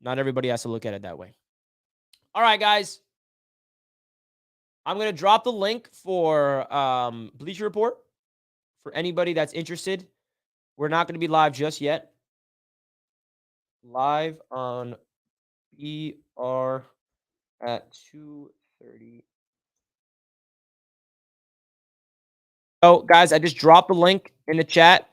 Not everybody has to look at it that way. All right, guys. I'm going to drop the link for Bleacher Report for anybody that's interested. We're not going to be live just yet. Live on BR at 2:30. So, guys, I just dropped the link in the chat.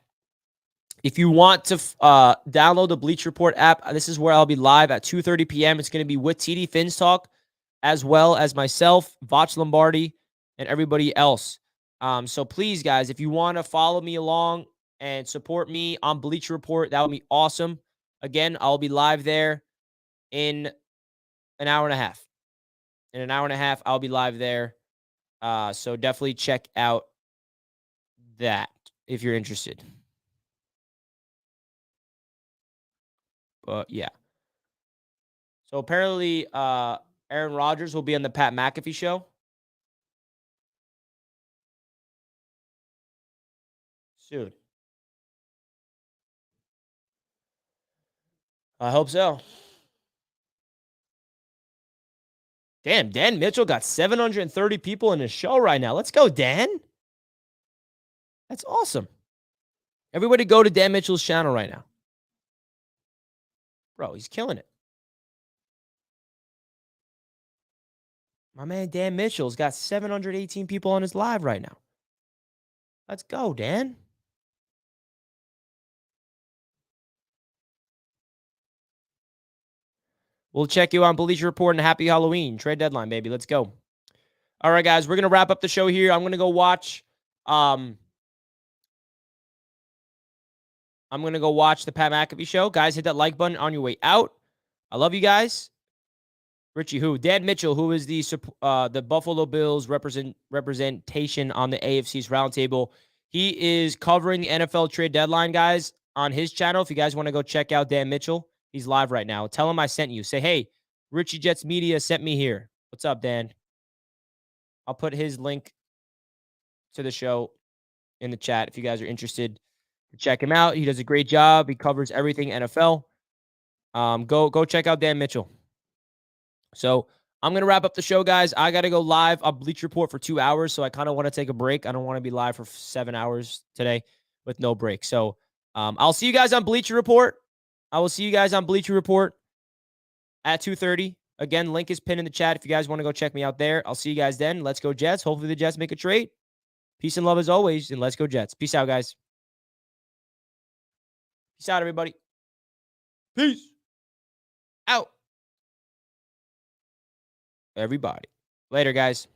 If you want to download the Bleacher Report app, this is where I'll be live at 2:30 p.m. It's going to be with TD Finns Talk, as well as myself, Vach Lombardi, and everybody else. So please, guys, if you want to follow me along and support me on Bleacher Report, that would be awesome. Again, I'll be live there in an hour and a half. In an hour and a half, I'll be live there. So definitely check out that if you're interested. But yeah. So apparently, Aaron Rodgers will be on the Pat McAfee show soon. I hope so. Damn, Dan Mitchell got 730 people in his show right now. Let's go, Dan. That's awesome. Everybody go to Dan Mitchell's channel right now. Bro, he's killing it. My man Dan Mitchell's got 718 people on his live right now. Let's go, Dan. We'll check you on Bleacher Report and Happy Halloween. Trade deadline, baby. Let's go. All right, guys. We're going to wrap up the show here. I'm going to go watch the Pat McAfee show. Guys, hit that like button on your way out. I love you guys. Richie, who? Dan Mitchell, who is the Buffalo Bills representation on the AFC's roundtable. He is covering the NFL trade deadline, guys, on his channel. If you guys want to go check out Dan Mitchell, he's live right now. Tell him I sent you. Say, hey, Richie Jets Media sent me here. What's up, Dan? I'll put his link to the show in the chat if you guys are interested to check him out. He does a great job. He covers everything NFL. Go check out Dan Mitchell. So I'm going to wrap up the show, guys. I got to go live on Bleach Report for 2 hours, so I kind of want to take a break. I don't want to be live for 7 hours today with no break. So I'll see you guys on Bleacher Report. I will see you guys on Bleacher Report at 2:30. Again, link is pinned in the chat if you guys want to go check me out there. I'll see you guys then. Let's go Jets. Hopefully the Jets make a trade. Peace and love as always, and let's go Jets. Peace out, guys. Peace out, everybody. Peace out. Everybody. Later, guys.